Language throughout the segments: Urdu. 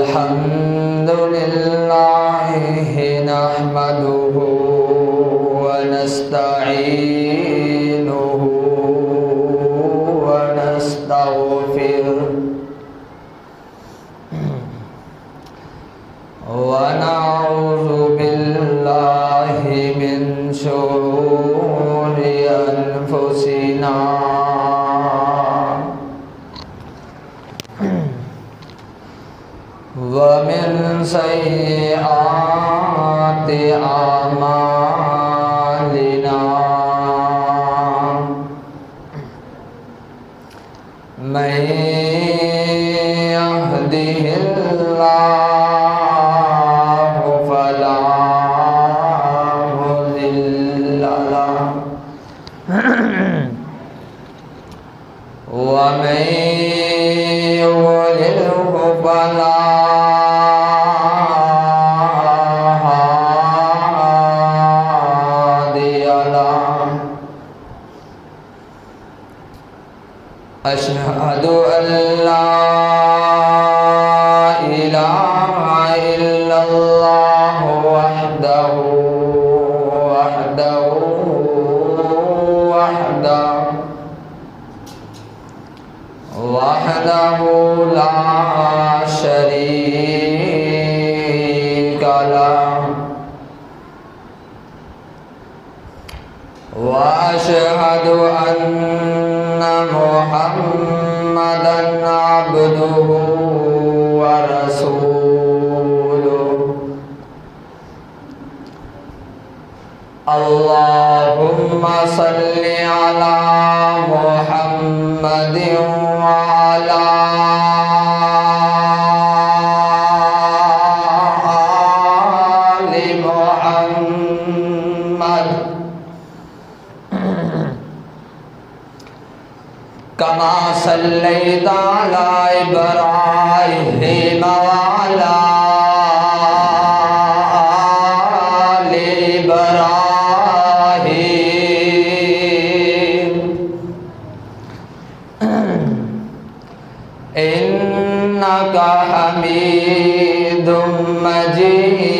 الحمد لله نحمده ونستعينه ونستغفره ونعوذ بالله من شرور أنفسنا ومن سيئات أعمالنا من يهده الله فلا مضل له ومن يضلله فلا أشهد أن لا إله إلا الله وحده لا شريك له وأشهد أن محمدًا عبده ورسوله اللهم صل على محمد وعلى آل محمد كما صليت على إبراهيم وعلى آل إبراهيم إنك حميد مجيد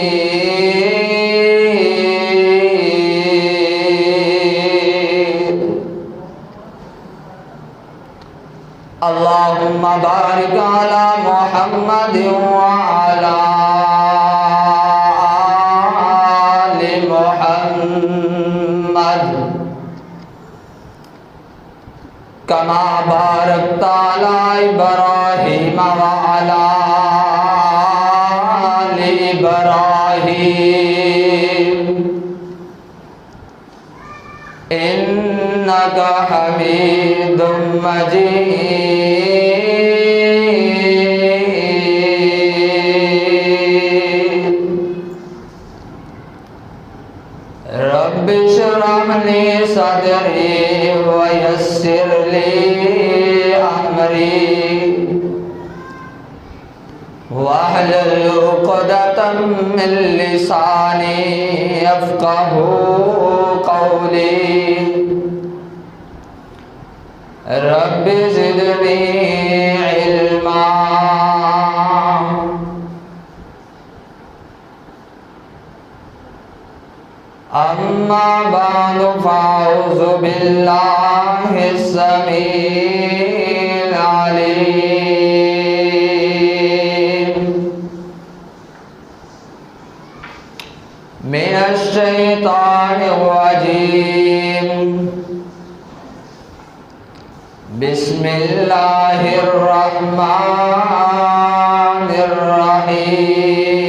اللهم بارك على محمد وعلى آل محمد كما باركت على إبراهيم وعلى آل إبراهيم إنك حميد مجيد رب اشرح لي صدري ويسر لي أمري واحلل عقدة من لساني يفقهوا قولي رب زدني علما أما بعد فأعوذ بالله السميع العليم من الشيطان الرجيم بسم الله الرحمن الرحيم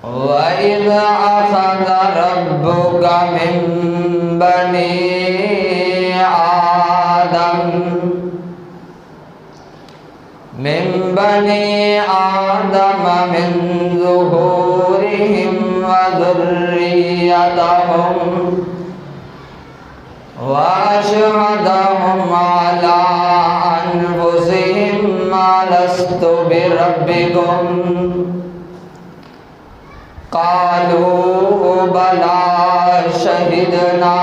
وإذ أخذ ربك من بني آدم من ظهورهم وذريتهم وأشهدهم على أنفسهم ألست بربكم قالوا بلى شهدنا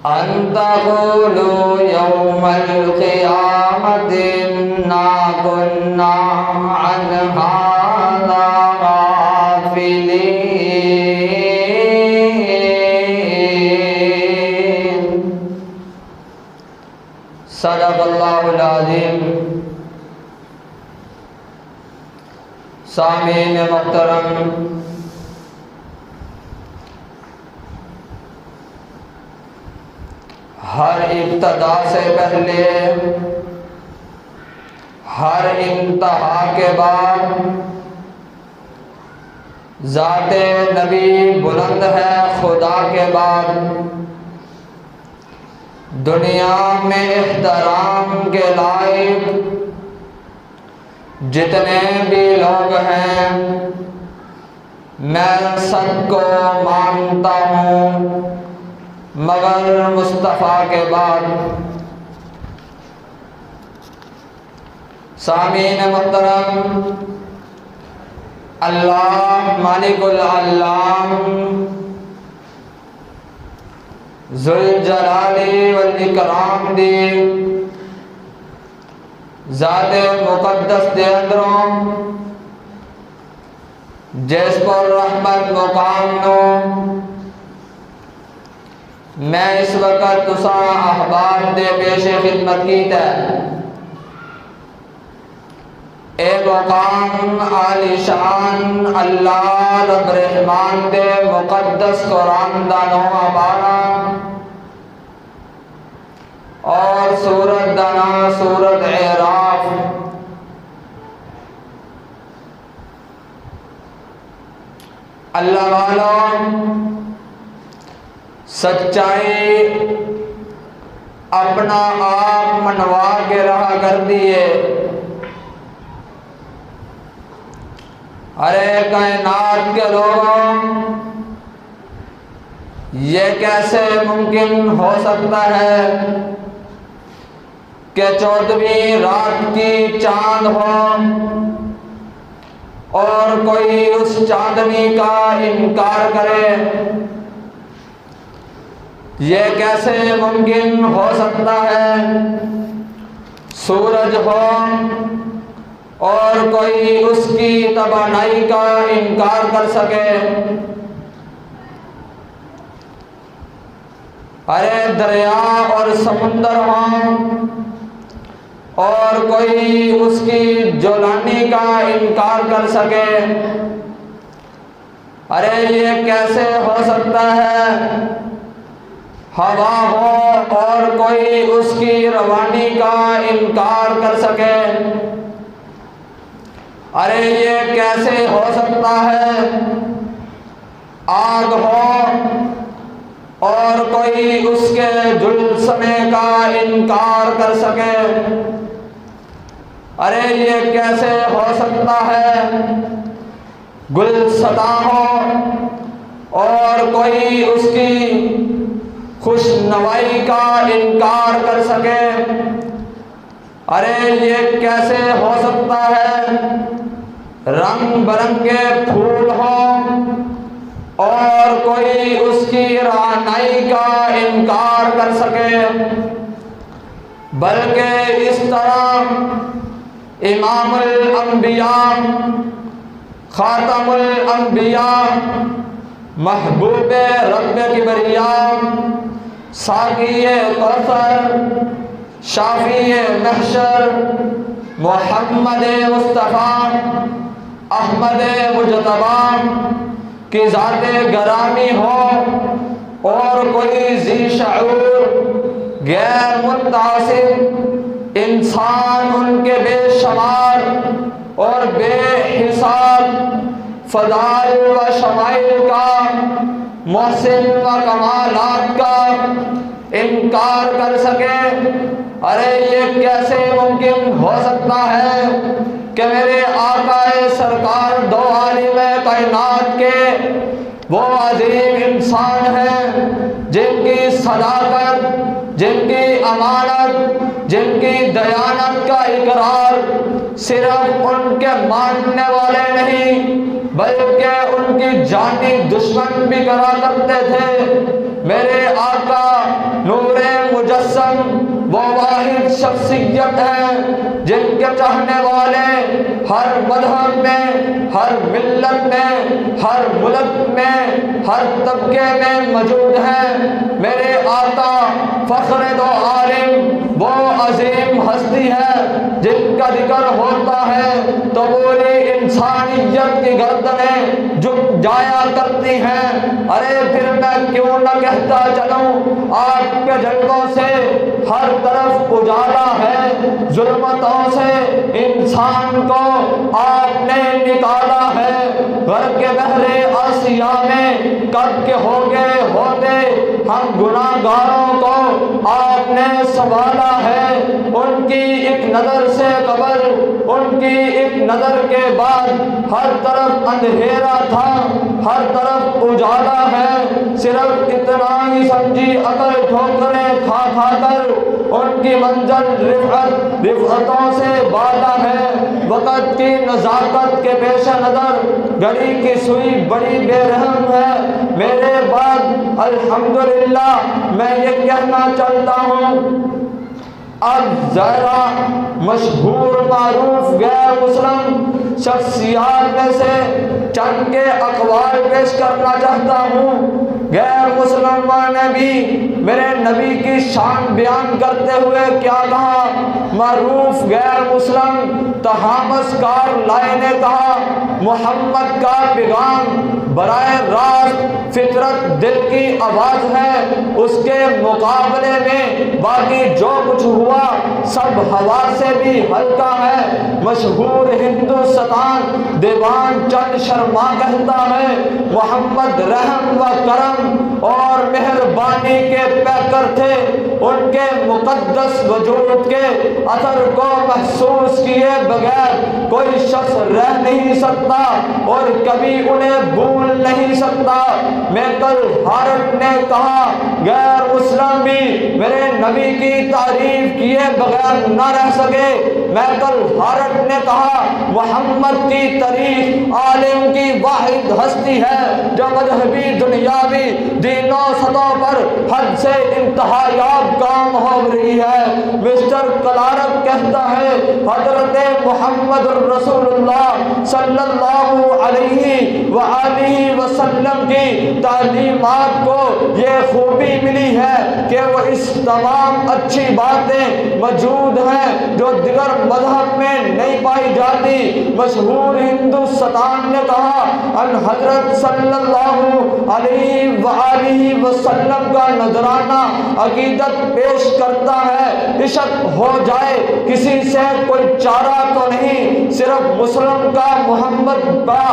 أن تقولوا يوم القيامة إنا كنا عن هذا غافلين. صدق اللہ العظیم. سامعین محترم، ہر ابتدا سے پہلے، ہر انتہا کے بعد ذات نبی بلند ہے خدا کے بعد. دنیا میں احترام کے لائق جتنے بھی لوگ ہیں میں سب کو مانتا ہوں مگر مصطفیٰ کے بعد. سامعین محترم، اللہ مالک العالم ذوالجلال والاکرام دی ذات مقدس دے اندروں جس پر رحمت مقام نو میں اس وقت تساں احباب دے پیش خدمت کیتا ہے. اے مقام عالی شان اللہ رب رحمان دے مقدس قرآن دا نواں پارا اور سورت دا نام سورت اعراف. اللہ والوں، سچائی اپنا آپ منوا کے رہا کر دیے. ارے کائنات کے لوگوں، یہ کیسے ممکن ہو سکتا ہے کہ 14ویں رات کی چاند ہو اور کوئی اس چاندنی کا انکار کرے؟ یہ کیسے ممکن ہو سکتا ہے سورج ہو اور کوئی اس کی توانائی کا انکار کر سکے؟ ارے دریا اور سمندر ہوں اور کوئی اس کی جولانی کا انکار کر سکے؟ ارے یہ کیسے ہو سکتا ہے ہوا ہو اور کوئی اس کی روانی کا انکار کر سکے؟ ارے یہ کیسے ہو سکتا ہے آگ ہو اور کوئی اس کے جلسنے کا انکار کر سکے؟ ارے یہ کیسے ہو سکتا ہے گلستاں ہو اور کوئی اس کی خوش نوائی کا انکار کر سکے؟ ارے یہ کیسے ہو سکتا ہے رنگ برنگے پھول ہوں اور کوئی اس کی رعنائی کا انکار کر سکے؟ بلکہ اس طرح امام الانبیاء، خاتم الانبیاء، محبوب رب کبریاء، ساقی کوثر، شافی محشر، محمد مصطفیٰ، احمد مجتبیٰ کی ذات گرامی ہو اور کوئی ذی شعور غیر متعصب انسان ان کے بے شمار اور بے حساب فضائل و شمائل کا، محسن و کمالات کا انکار کر سکے؟ ارے یہ کیسے ممکن ہو سکتا ہے کہ میرے آقا سرکار دو عالم کائنات کے وہ عظیم انسان ہیں جن کی صداقت، جن کی امانت، جن کی دیانت کا اقرار صرف ان کے ماننے والے نہیں بلکہ ان کی جانی دشمن بھی کرا کرتے تھے. میرے آقا نور مجسم وہ واحد شخصیت ہے جن کے چاہنے والے ہر مذہب میں، ہر ملت میں، ہر ملک میں، ہر طبقے میں موجود ہیں۔ میرے آقا فخر دو عالم وہ عظیم ہستی ہے جن کا ذکر ہوتا ہے تو پوری انسانیت کی گردنیں جھک جایا کرتی ہیں۔ ارے پھر میں کیوں نہ کہتا چلوں آپ کے جلووں سے ہر طرف اجالا ہے، ظلمتوں سے انسان کو آپ نے نکالا ہے۔ غرق کے بحر آسیا میں کب کے ہو گئے ہوتے ہم گناہ گاروں کو آپ نے سنبھالا ہے۔ ان کی ایک نظر سے قبل، ان کی ایک نظر کے بعد ہر طرف اندھیرا تھا، ہر طرف اجالا ہے۔ صرف اتنا ہی سمجھی عقل ٹھوکریں کھا کھا کر ان کی منزل رفعتوں سے بالا ہے۔ وقت کی نزاکت کے پیش نظر گھڑی کی سوئی بڑی بے رحم ہے۔ میرے بعد الحمدللہ میں یہ کہنا چاہتا ہوں، اب ذرا مشہور معروف غیر مسلم شخصیات میں سے چند کے اقوال پیش کرنا چاہتا ہوں۔ غیر مسلموں نے بھی میرے نبی کی شان بیان کرتے ہوئے کیا کہا؟ معروف غیر مسلم تہامس کار لائے نے کہا، محمد کا پیغام براہ راست فطرت دل کی آواز ہے، اس کے مقابلے میں باقی جو کچھ ہوا سب ہوا سے بھی ہلکا ہے۔ مشہور ہندوستان دیوان چند شرما کہتا ہے، محمد رحم و کرم اور مہربانی کے پیکر تھے، ان کے مقدس وجود کے اثر کو محسوس کیے بغیر کوئی شخص رہ نہیں سکتا اور کبھی انہیں بھول نہیں سکتا۔ میکل ہارٹ نے کہا، غیر مسلم بھی میرے نبی کی تعریف کیے بغیر نہ رہ سکے۔ میکل ہارٹ نے کہا، محمد کی تعریف عالم کی واحد ہستی ہے جو مذہبی دنیاوی دینوں سطح پر حد سے انتہا یاب کام ہو رہی ہے۔ مسٹر کلارک کہتا ہے، حضرت محمد رسول اللہ صلی اللہ علیہ وآلہ وسلم کی تعلیمات کو یہ خوبی ملی ہے کہ وہ اس تمام اچھی باتیں موجود ہیں جو دیگر مذہب میں نہیں پائی جاتی۔ مشہور ہندوستان نے کہا، ان حضرت صلی اللہ علیہ وآلہ وسلم کا نذرانہ عقیدت پیش کرتا ہے، عشق ہو جائے کسی سے کوئی چارہ تو نہیں، صرف مسلم کا محمد کا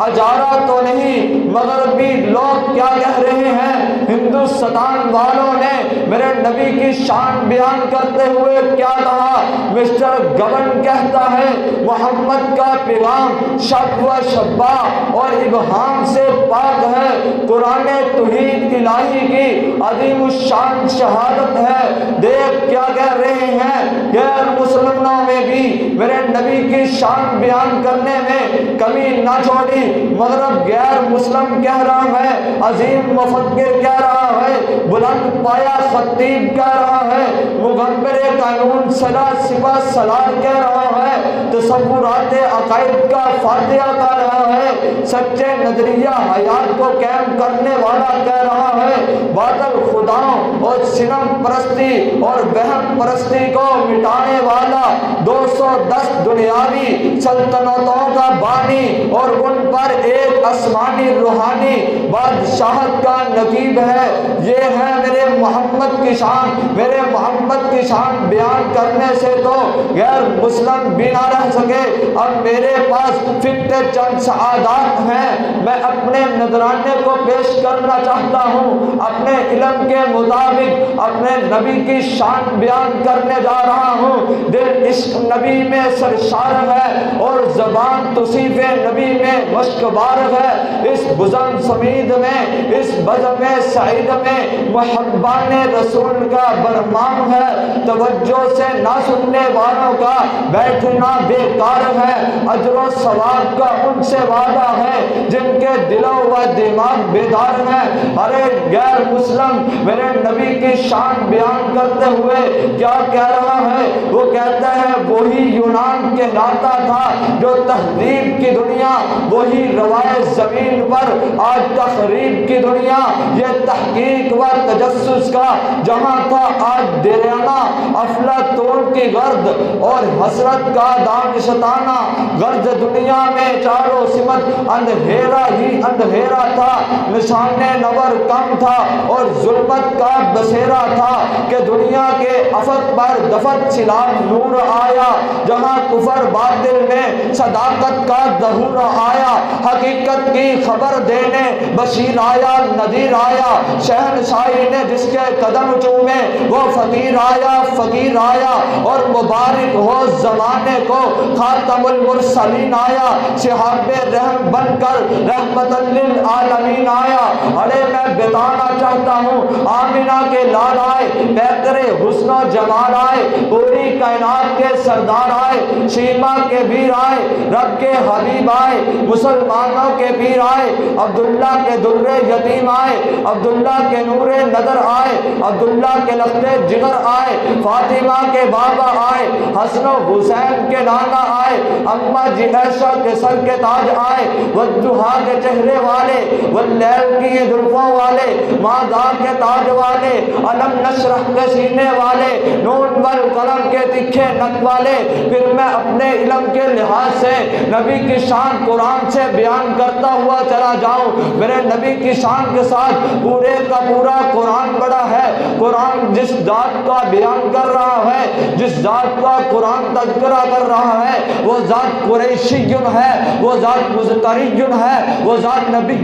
اجارہ تو نہیں۔ مغربی لوگ کیا کہہ رہے ہیں؟ ہندوستان والوں نے میرے نبی کی شان بیان کرتے ہوئے کیا کہا؟ مسٹر گبن کہتا ہے، محمد کا پیغام شک و شبہ اور ابہام سے پاک ہے، قرآن توحید الہی کی عظیم الشان شہادت ہے۔ دیکھ کیا کہہ رہے ہیں، غیر مسلمانوں میں بھی میرے نبی کی شان بیان کرنے میں کمی نہ چھوڑی۔ مغرب غیر مسلم کہہ رہا ہے، عظیم مفکر کہہ رہا ہے، بلند پایا خطیب کہہ رہا ہے، مغبر قانون سلا سپہ سالار کہہ رہا ہے، تصورات عقائد کا فاتحہ کہہ رہا ہے، سچے نظریہ حیات کو قائم کرنے والا کہہ رہا ہے، باطل خداؤں اور صنم پرستی اور وہم پرستی کو مٹانے والا 210 دنیاوی سلطنتوں کا بانی اور ان پر ایک آسمانی روحانی بادشاہت کا نقیب ہے۔ یہ ہے میرے محمد کی شان۔ میرے محمد کی شان بیان کرنے سے تو غیر مسلم بھی نہ رہ سکے۔ اب میرے پاس فقط چند سعادات ہیں، میں اپنے نذرانے کو پیش کرنا چاہتا ہوں، اپنے علم کے مطابق اپنے نبی کی شان بیان کرنے جا رہا ہوں۔ دل عشق نبی میں سرشار ہے اور زبان توصیف نبی میں مشکبار ہے۔ اس بزم سمید میں، اس بزم سعید میں محبان رسول کا برمام ہے۔ توجہ سے نہ سننے والوں کا بیٹھنا بیکار ہے۔ اجر و ثواب کا ان سے وعدہ ہے جن کے دلوں و دماغ بیدار ہیں۔ ارے غیر مسلم میرے نبی کی شان بیان کرتے ہوئے کیا کہہ رہا ہے؟ وہ کہتا ہے وہی یونان کہلاتا تھا جو تہذیب کی دنیا، وہی روائے زمین پر آج تخریب کی دنیا، یہ تحقیق و تجسس کا جہاں تھا آج دیرانہ افلاطون کی غرض اور حسرت کا دانشتانہ غرض دنیا میں چاروں سمت اندھیرا ہی اندھیرا تھا، نشان نور کم تھا اور ظلمت کا بسیرا تھا کہ دنیا کے افق پر دفت سلام نور آیا، جہاں کفر باطل میں صداقت کا ظہور آیا، حقیقت کی خبر دینے بشیر آیا نذیر آیا، شہنشاہی نے جس کے قدم چومے وہ فقیر آیا اور مبارک ہو زمانے کو خاتم المرسلین آیا، شہاب رحم بن کر رحمت للعالمین آیا۔ ارے میں بتانا چاہتا ہوں آمینہ کے لال آئے، بہتر حسن و جمال آئے، پوری کائنات کے سردار آئے، شیما کے بیر آئے، رب کے حبیب آئے، مسلمانوں کے پیر آئے، عبداللہ کے در یتیم آئے، عبداللہ کے نور نظر آئے، عبداللہ کے لخت جگر آئے، فاطمہ کے بابا آئے، حسن و حسین کے نانا آئے، اماں جی عائشہ کے سر کے تاج آئے، والضحیٰ کے چہرے والے، واللیل کی زلفوں والے، ماذا کے تاج والے، علم نشرح کے سینے والے، نون والقلم کے تکھے نک والے۔ پھر میں اپنے علم کے لحاظ سے نبی کی شان قرآن سے بیان کرتا ہوا چلا جاؤں۔ میرے نبی کی شان کے ساتھ پورے کا پورا قرآن بڑا ہے۔ قرآن جس ذات کا بیان کر رہا ہے، جس ذات کا قرآن تذکرہ کر رہا ہے، وہ ذات قریشی ہے، وہ ذات مزکری ہے، وہ ذات نبی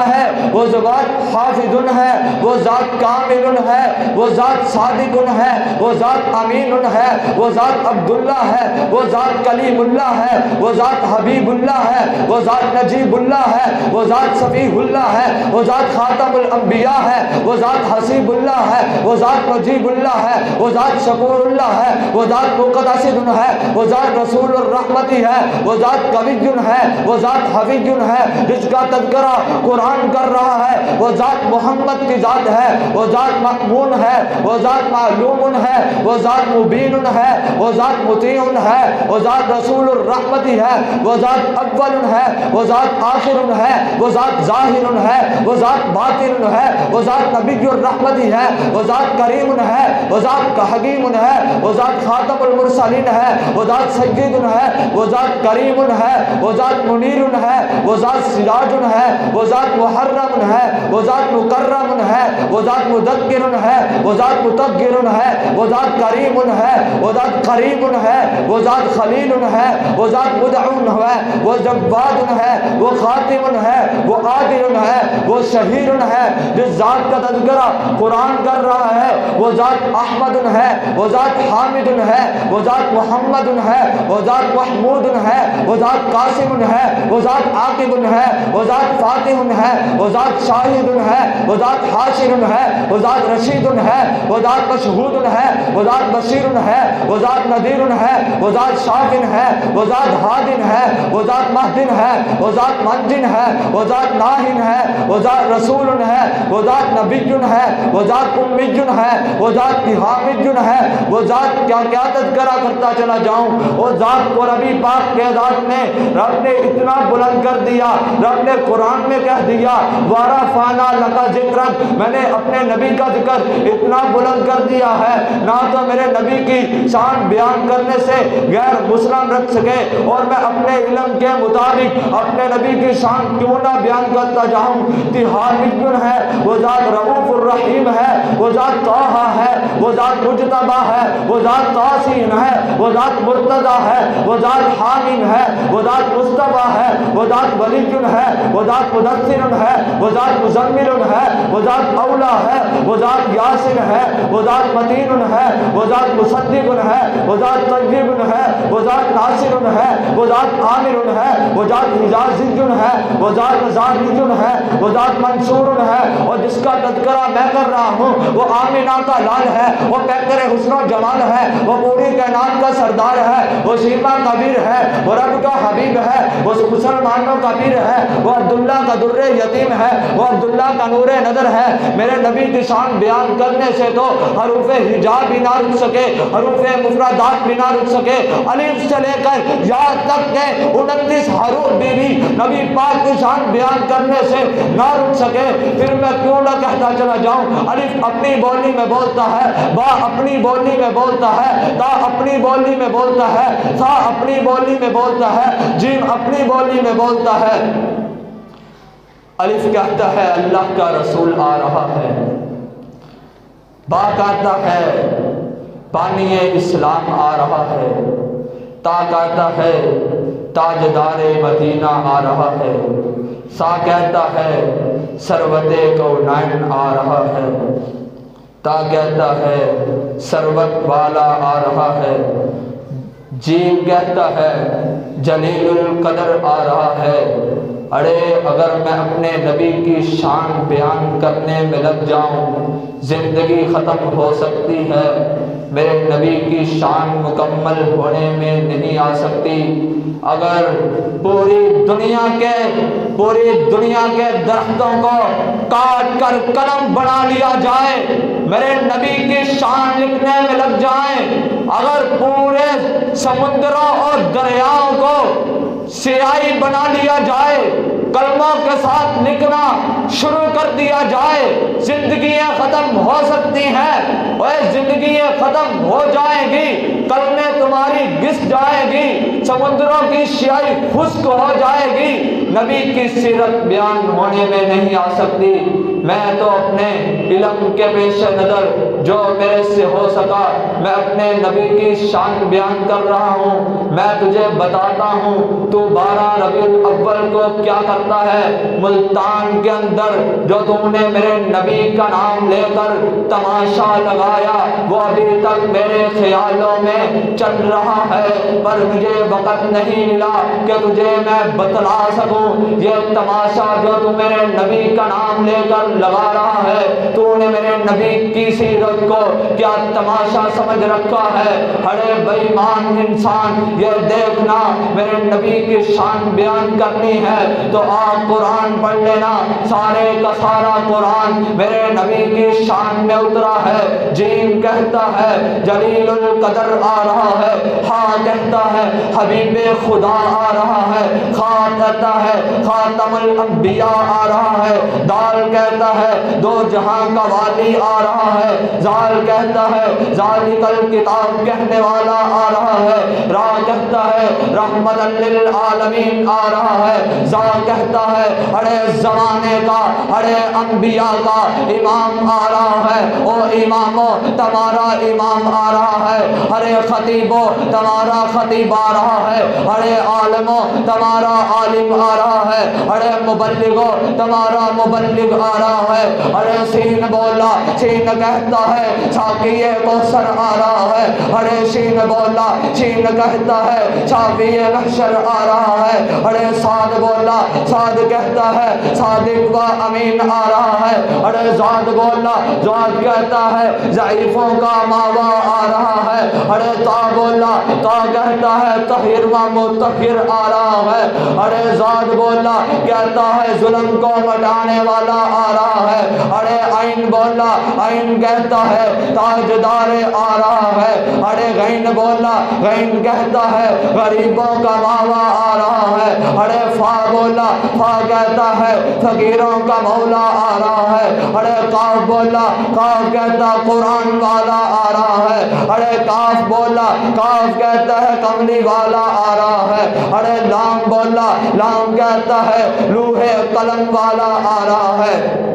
ہے، وہ ذات حافظ ہے، وہ ذات کامل ہے، وہ ذات صادق ہے، وہ ذات امین ہے، وہ ذات عبداللہ ہے، وہ ذات کلیم اللہ ہے، وہ ذات حبیب اللہ ہے، وہ ذات نجیب اللہ ہے، وہ ذات صفیح اللہ ہے، وہ ذات خاتم الانبیاء ہے، وہ ذات حسیب اللہ ہے، وہ ذات مجیب اللہ ہے، وہ ذات شکور اللہ ہے، وہ ذات مقتصد ہے، وہ ذات رسول الرحمتی ہے، وہ ذات قوی ہے، وہ ذات حفیظ ہے، جس کا تذکرہ قرآن کر رہا ہے، وہ ذات محمد کی ذات ہے، وہ ذات مأمون ہے، وہ ذات معلوم ہے، وہ ذات مبین ہے، وہ ذات مطیع ہے، وہ ذات رسول الرحمتی ہے، وہ ذات اول ہے، وہ ذات آخر ہے، وہ ذات ظاہر ہے، وہ ذات باطن ہے، وہ ذات نبی الرحمتی ہے، وہ ذات کریم ہے، وہ ذات حکیم ہے، وہ ذات خاتم المرسلین ہے، وہ ذات سید ہے، وہ ذات کریم ہے، وہ ذات منیر ہے، وہ ذات سراج ہے، وہ ذات محرم ہے، وہ ذات مکرم ہے، وہ ذات مذکر ہے، وہ ذات مطہر ہے، وہ ذات کریم ہے، وہ ذات قریب ہے، وہ ذات خلیل ہے، وہ ذات مدعون ہے، وہ جواد ہے، وہ خاتم ہے، وہ عادل ہے، وہ شہیر ہے۔ جس ذات کا تذکرہ قرآن کر رہا ہے وہ ذات احمد ہے، وہ ذات حامد ہے، وہ ذات محمد ہے، وہ ذات محمود ہے، وہ ذات قاسم ہے، وہ ذات عاقب ہے، وہ ذات فاتح ہے، وہ ذات شاہد ہے، وہ ذات حاشر ہے، وہ ذات رشید ہے، وہ ذات مشہود ہے، وہ ذات بشیر ہے، وہ ذات نذیر ہے، وہ ذات شافن ہے، وہ ذات ہادن ہے، وہ ذات مہدن ہے، وہ ذات منجن ہے، وہ ذات ناہن ہے، وہ ذات رسول ہے، وہ ذات نبی ہے، وہ ذات امی ہے، وہ ذات حامد ہے، وہ ذات کیا تذکرہ کرتا چلا جاؤں۔ وہ ذات کو نبی پاک کے ذات نے رب نے اتنا بلند کر دیا، رب نے قرآن میں کہہ دیا وَرَفَعْنَا لَكَ ذِكْرَكَ، میں نے اپنے نبی کا ذکر اتنا بلند کر دیا ہے نہ تو میرے نبی کی شان بیان کرنے سے غیر مسلم رکھ سکے، اور میں اپنے علم کے مطابق اپنے نبی کی شان کیوں نہ بیان کرتا جاؤں۔ حامد ہے، وہ ذات رؤوف الرحیم ہے، وہ ذات طٰہٰ ہے، وہ ذات مجتبیٰ ہے، وہ ذات طاسین ہے، وہ ذات مرتضیٰ ہے، وہ ذات حامیم ہے، وہ ذات مصطفیٰ ہے، وہ ذات ولی ہے، وہ ذات مدثر ہے، وہ ذات مزمل ہے، وہ ذات اولا ہے، وہ ذات یاسر ہے، وہ ذات متین ہے، وہ ذات مصدق ہے، وہ ذات طیب ہے، وہ ذات ناصر ہے، وہ ذات عامر ہے، وہ ذات حجازی ہے، وہ ذات زاہد ہے، وہ ذات منصور ہے، اور جس کا تذکرہ میں کر رہا ہوں وہ آمینہ کا لال ہے، وہ پیکر حسن و جمال ہے، وہ پوری کائنات کا سردار ہے، وہ شیما کبیر ہے، وہ رب کا حبیب ہے، وہ مسلمانوں کا پیر ہے، وہ عبداللہ کا در یتیم ہے، وہ عبداللہ کا نور نظر ہے۔ میرے نبی کی شان بیان کرنے سے تو حروف حجاب بھی نہ رک سکے، حروف مفردات بھی نہ رک سکے، الف سے لے کر یا تک کے 29 حروف بھی نبی پاک کی شان بیان کرنے سے نہ رک سکے، پھر میں کیوں نہ کہتا چلا جاؤں۔ الف اپنی بولی میں بولتا ہے، با اپنی بولی میں بولتا ہے، تا اپنی بولی میں بولتا ہے، سا اپنی بولی میں بولتا ہے، جیم اپنی بولی میں بولتا ہے۔ الف کہتا ہے اللہ کا رسول آ رہا ہے، با کہتا ہے بانی اسلام آ رہا ہے، تا کہتا ہے تاجدار مدینہ آ رہا ہے، سا کہتا ہے سروت کونین آ رہا ہے، تا کہتا ہے سروت والا آ رہا ہے، جیم کہتا ہے جلیل القدر آ رہا ہے۔ ارے اگر میں اپنے نبی کی شان بیان کرنے میں لگ جاؤں زندگی ختم ہو سکتی ہے، میرے نبی کی شان مکمل ہونے میں نہیں آ سکتی۔ اگر پوری دنیا کے درختوں کو کاٹ کر قلم بنا لیا جائے، میرے نبی کی شان لکھنے میں لگ جائیں، اگر پورے سمندروں اور دریاؤں کو سیاہی بنا لیا جائے، کلموں کے ساتھ لکھنا شروع کر دیا جائے، زندگیاں ختم ہو سکتی ہیں، اور زندگیاں ختم ہو جائیں گی، کلمیں تمہاری گس جائے گی، سمندروں کی سیاہی خشک ہو جائے گی، نبی کی سیرت بیان ہونے میں نہیں آ سکتی۔ میں تو اپنے علم کے پیش نظر جو میرے سے ہو سکا میں اپنے نبی کی شان بیان کر رہا ہوں۔ میں تجھے بتاتا ہوں تو 12 ربیع الاول کو کیا کرتا ہے۔ ملتان کے اندر جو تم نے میرے نبی کا نام لے کر تماشا لگایا وہ ابھی تک میرے خیالوں میں چل رہا ہے، پر مجھے وقت نہیں ملا کہ تجھے میں بتلا سکوں یہ تماشا جو تو میرے نبی کا نام لے کر لگا رہا ہے، تو نے میرے نبی کی سیرت کو کیا تماشا سمجھ رکھا ہے۔ ارے بے ایمان انسان یہ دیکھنا میرے نبی کی شان بیان کرنی ہے تو آپ قرآن پڑھ لینا، سارے کا سارا قرآن میرے نبی کی شان میں اترا ہے۔ جیم کہتا ہے جلیل القدر آ رہا ہے، ہاں کہتا ہے حبیب خدا آ رہا ہے، خا کہتا ہے خاتم الانبیاء آ رہا ہے، دال کہتا ہے دو جہاں کا والی آ رہا ہے، زال کہتا ہے ذالک الکتاب کہنے والا آ رہا ہے، را کہتا ہے رحمت للعالمین آ رہا ہے، زا کہتا ہے ارے زمانے کا ارے انبیاء کا امام آ رہا ہے، او اماموں تمہارا امام آ رہا ہے، ارے خطیبوں تمہارا خطیب آ رہا ہے، ارے عالموں تمہارا عالم آ رہا ہے، ارے مبلغوں تمہارا مبلغ آ رہا ہے، ارے سین بولا سین کہتا ہے ساقی کوثر آ رہا ہے، ارے شین بولا شین کہتا ہے شافی محشر آ رہا ہے، ارے صاد بولا صاد کہتا ہے صادق و امین آ رہا ہے، ارے زاد بولا زاد کہتا ہے ضعیفوں کا ماوا آ رہا ہے، ارے تا بولا تا کہتا ہے طاہر و مطہر آ رہا ہے، ارے زاد بولا کہتا ہے ظلم کو مٹانے والا آ رہا ہے، ارے عین بولا عین کہتا ہے تاجدار آ رہا ہے، ارے غین بولا غین کہتا ہے غریبوں کا ماوا آ رہا ہے، ارے فا بولا فا کہتا ہے فقیروں کا مولا آ رہا ہے، ارے قاف بولا قاف کہتا قرآن والا آ رہا ہے، ارے کاف بولا کاف کہتا ہے کملی والا آ رہا ہے، ارے لام بولا لام کہتا ہے لوح قلم والا آ رہا ہے۔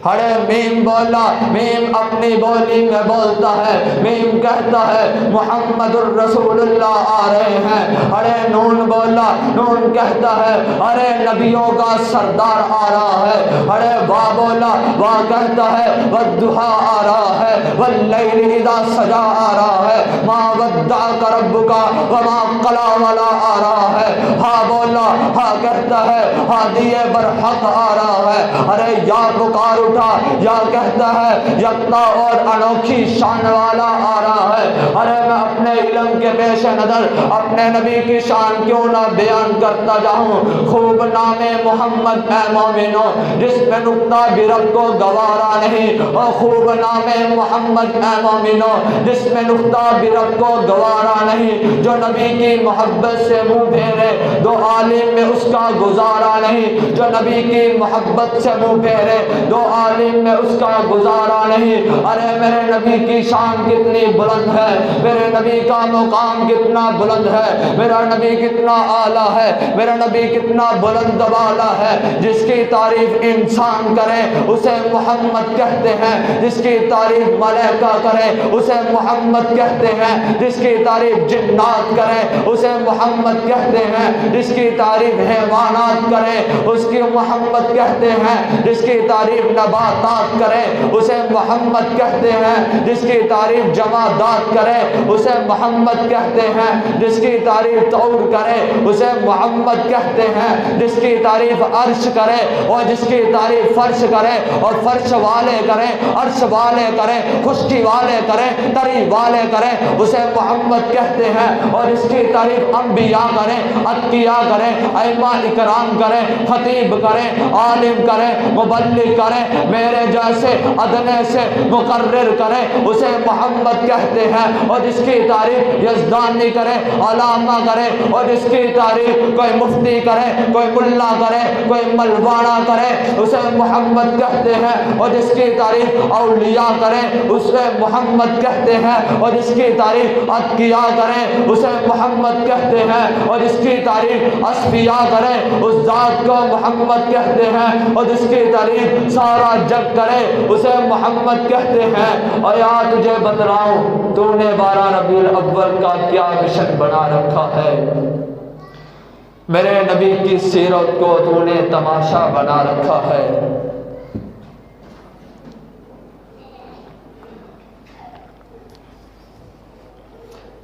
ارے میم بولا، میم اپنی بولی میں بولتا ہے، میم کہتا ہے محمد الرسول اللہ آ رہے ہیں۔ ارے نون بولا، نون کہتا ہے ارے نبیوں کا سردار آ رہا ہے۔ ارے وا بولا، وا کہتا ہے والضحیٰ آ رہا ہے، واللیل اذا سجا آ رہا ہے، ما ودعک ربک وما قلی والا آ رہا ہے۔ ہا بولا، ہا کہتا ہے ہادی برحق آ رہا ہے۔ ارے یا پکار اٹھا، یا کہتا ہے یکتا اور انوکھی شان والا آ رہا ہے۔ ارے میں اپنے علم کے پیش نظر اپنے نبی کی شان کیوں نہ بیان کرتا جاؤں۔ خوب نام محمد اے مومنو، جس میں نقطہ بھی رب کو گوارا نہیں، اور خوب نام محمد اے مومنو، جس میں نقطہ بھی رب کو گوارا نہیں۔ جو نبی کی محبت سے منہ پھیرے دو عالم میں اس کا گزارا نہیں، جو نبی کی محبت سے منہ پھیرے دو عالم میں اس کا گزارا نہیں۔ ارے میرے نبی کی شان کتنی بلند ہے، میرے نبی کا مقام کتنا بلند ہے، میرا نبی کتنا اعلیٰ ہے، میرا نبی کتنا بلند والا ہے۔ جس کی تعریف انسان کرے اسے محمد کہتے ہیں، جس کی تعریف ملائکہ کرے اسے محمد کہتے ہیں، جس کی تعریف جنات کرے اسے محمد کہتے ہیں، جس کی تعریف حیوانات کرے اس کی محمد کہتے ہیں، جس کی تعریف نباتات کرے اسے محمد کہتے ہیں، جس کی تعریف جمادات کرے اسے محمد کہتے ہیں، جس کی تعریف طور کرے اسے محمد کہتے ہیں، جس کی تعریف عرش کرے اور جس کی تعریف فرش کرے اور فرش والے کرے، عرش والے کرے، خشکی والے کرے، تری والے کرے اسے محمد کہتے ہیں، اور اس کی تعریف انبیاء کرے، اتقیاء کرے، ائمہ اکرام کرے، خطیب کرے، عالم کرے، مبلغ کرے، میرے جیسے ادنے سے مقرر کرے اسے محمد کہتے ہیں، اور جس کی تعریف یزدانی کرے، علامہ کرے، اور جس کی تعریف کوئی مفتی کرے، کوئی ملا کرے، کوئی ملوانا کرے اسے محمد کہتے ہیں، اور جس کی تعریف اولیاء کرے اسے محمد کہتے ہیں، اور جس کی تعریف اتقیاء کرے اسے محمد کہتے ہیں، اور جس کی تعریف اصفیاء کرے اس ذات کو محمد کہتے ہیں، اور جس کی تعریف سارا جگ کرے اسے محمد کہتے ہیں۔ اور یا تجھے بتلاؤں تو نے 12 ربیع الاول کا کیا مشن بنا رکھا ہے، میرے نبی کی سیرت کو تو نے تماشا بنا رکھا ہے۔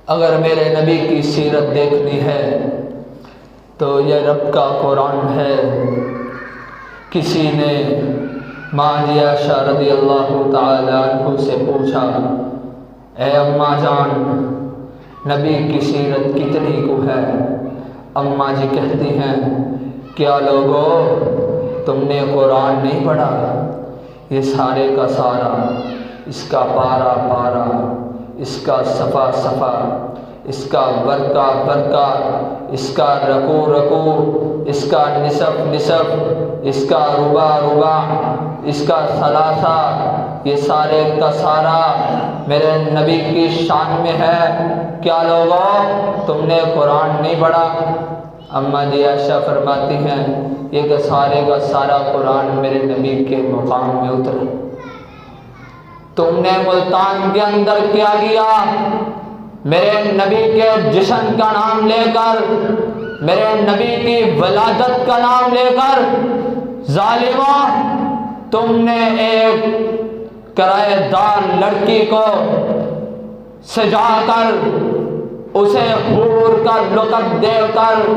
اگر میرے نبی کی سیرت دیکھنی ہے تو یہ رب کا قرآن ہے۔ کسی نے ماں عائشہ رضی اللہ تعالی عنہ سے پوچھا، اے اماں جان نبی کی سیرت کتنی کو ہے؟ اماں جی کہتی ہیں، کیا لوگو تم نے قرآن نہیں پڑھا؟ یہ سارے کا سارا، اس کا پارا پارا، اس کا صفحہ صفحہ، اس کا برکہ برکہ، اس کا رکوع رکوع، اس کا نصف نصف، اس کا ربع ربع، اس کا ثلاثہ، یہ سارے کا سارا میرے نبی کی شان میں ہے۔ کیا لوگوں تم نے قرآن نہیں پڑھا؟ اماں جی عائشہ فرماتی ہیں، یہ کہ سارے کا سارا قرآن میرے نبی کے مقام میں اترا۔ تم نے ملتان کے اندر کیا کیا؟ میرے نبی کے جشن کا نام لے کر، میرے نبی کی ولادت کا نام لے کر، ظالموں تم نے ایک کرایہ دار لڑکی کو سجا کر اسے حور کا لقب دے کر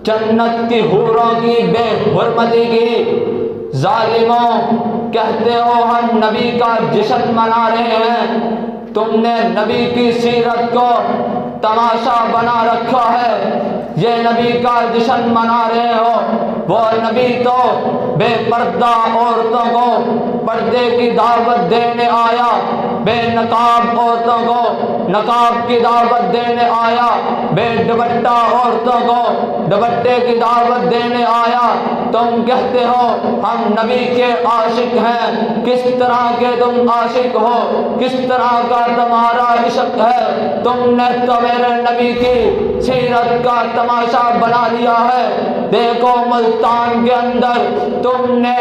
جنت کی حوروں کی بے حرمتی کی۔ ظالموں کہتے ہو ہم نبی کا جشن منا رہے ہیں، تم نے نبی کی سیرت کو تماشا بنا رکھا ہے، یہ نبی کا جشن منا رہے ہو۔ وہ نبی تو بے پردہ عورتوں کو پردے کی دعوت دینے آیا، بے نقاب عورتوں کو نقاب کی دعوت دینے آیا، بے دوپٹہ عورتوں کو دوپٹے کی دعوت دینے آیا۔ تم کہتے ہو ہم نبی کے عاشق ہیں، کس طرح کے تم عاشق ہو، کس طرح کا تمہارا عشق ہے؟ تم نے توبہ میرے نبی کی سیرت کا تماشا بنا لیا ہے۔ دیکھو ملتان کے اندر تم نے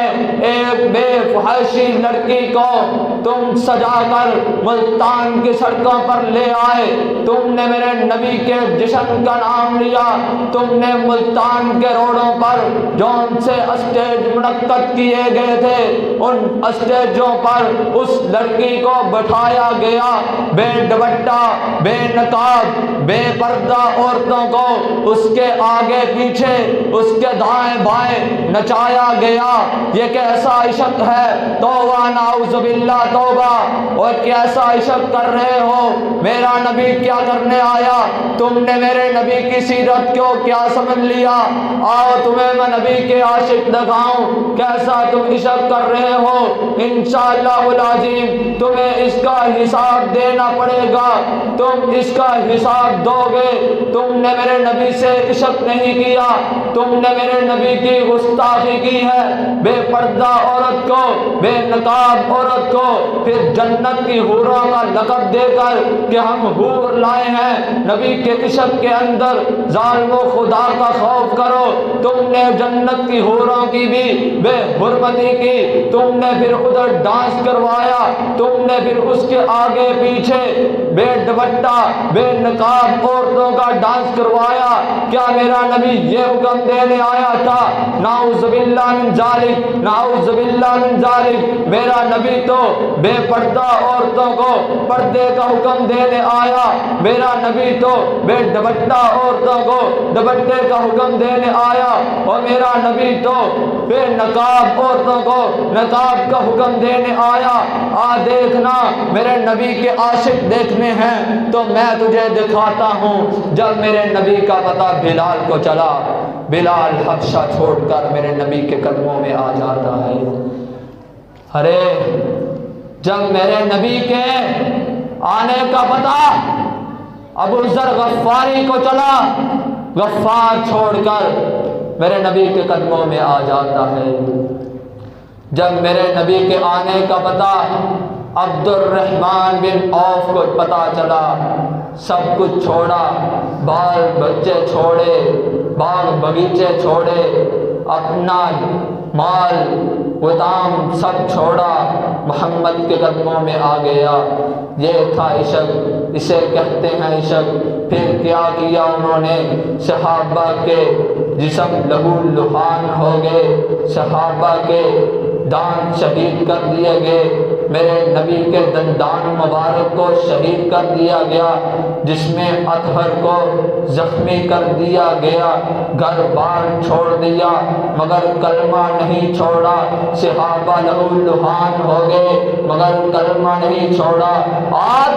ایک بے فحاشی لڑکی کو تم سجا کر ملتان کی سڑکوں پر لے آئے، تم نے میرے نبی کے جشن کا نام لیا، تم نے ملتان کے روڈوں پر جون سے اسٹیج منعقد کیے گئے تھے ان اسٹیجوں پر اس لڑکی کو بٹھایا گیا، بے دوپٹہ بے نقاب بے پردہ عورتوں کو اس کے آگے پیچھے اس کے دائیں بائیں نچایا گیا۔ یہ کیسا عشق ہے، توبہ نعوذ باللہ توبہ، اور کیسا عشق کر رہے ہو۔ میرا نبی کیا کرنے آیا، تم نے میرے نبی کی سیرت کو کیا سمجھ لیا؟ آؤ تمہیں میں نبی کے عاشق دکھاؤں کیسا تم عشق کر رہے ہو۔ انشاءاللہ العظیم تمہیں اس کا حساب دینا پڑے گا، تم اس کا حساب دو گے۔ تم نے میرے نبی سے عشق نہیں کیا، تم نے میرے نبی کی گستاخی کی ہے۔ بے پردہ عورت کو، بے نقاب عورت کو پھر جنت کی حوروں کا لقب دے کر کہ ہم حور لائے ہیں۔ نبی کے عشق کے اندر ظالم و خدا کا خوف کرو۔ تم نے جنت کی حوروں کی بھی بے حرمتی کی، تم نے پھر ادھر ڈانس کروایا، تم نے پھر اس کے آگے پیچھے بے دوپٹہ بے نقاب عورتوں کا ڈانس کروایا۔ کیا میرا نبی یہ حکم دینے آیا تھا؟ نعوذ باللہ من ذالک، نعوذ باللہ من ذالک۔ میرا نبی تو بے پردہ عورتوں کو پردے کا حکم دینے آیا، میرا نبی تو بے دوپٹہ عورتوں کو دوپٹے کا حکم دینے آیا، اور میرا نبی تو بے نقاب عورتوں کو نقاب کا حکم دینے آیا۔ دیکھنا میرے نبی کے عاشق دیکھنے ہیں تو میں تجھے دکھاتا ہوں۔ جب میرے نبی کا پتہ بلال کو چلا، بلال حبشہ چھوڑ کر میرے نبی کے قدموں میں آ جاتا ہے۔ ارے جب میرے نبی کے آنے کا پتہ ابو ذر غفاری کو چلا، غفار چھوڑ کر میرے نبی کے قدموں میں آ جاتا ہے۔ جب میرے نبی کے آنے کا پتہ عبد الرحمن بن عوف کو پتہ چلا، سب کچھ چھوڑا، بال بچے چھوڑے، باغ بغیچے چھوڑے، اپنا مال غلام سب چھوڑا، محمد کے قدموں میں آ گیا۔ یہ تھا عشق، اسے کہتے ہیں عشق۔ پھر کیا کیا انہوں نے؟ صحابہ کے جسم لہو لہان ہو گئے، صحابہ کے دان شہید کر دیے گئے، میرے نبی کے دندان مبارک کو شہید کر دیا گیا، جس میں اطہر کو زخمی کر دیا گیا، گھر بار چھوڑ دیا مگر کلمہ نہیں چھوڑا، صحابہ لہو لہان ہو گئے مگر کلمہ نہیں چھوڑا۔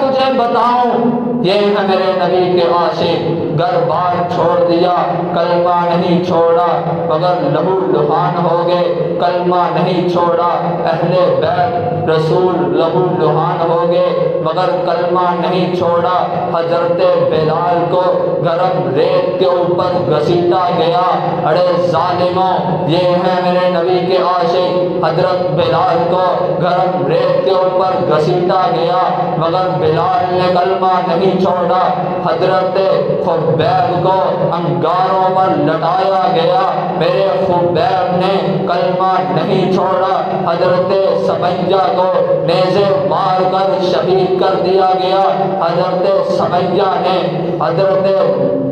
تجھے بتاؤں یہ ہے میرے نبی کے عاشق، گھر بار چھوڑ دیا، کلمہ نہیں چھوڑا مگر لہو لہان ہو گئے، کلمہ نہیں چھوڑا۔ اہل بیت رسول لہو لہان ہو گئے مگر کلمہ نہیں چھوڑا۔ حضرت بلال کو گرم ریت کے اوپر گھسیٹا گیا۔ ارے ظالموں، یہ ہے میرے نبی کے عاشق، حضرت بلال کو گرم ریت کے اوپر گھسیٹا گیا مگر بلال نے کلمہ نہیں چھوڑا۔ حضرت خبیب کو انگاروں پر لٹایا گیا، میرے خبیب نے کلمہ نہیں چھوڑا۔ حضرت سمیہ کو نیزے مار کر شہید کر دیا گیا، حضرت سمیہ نے، حضرت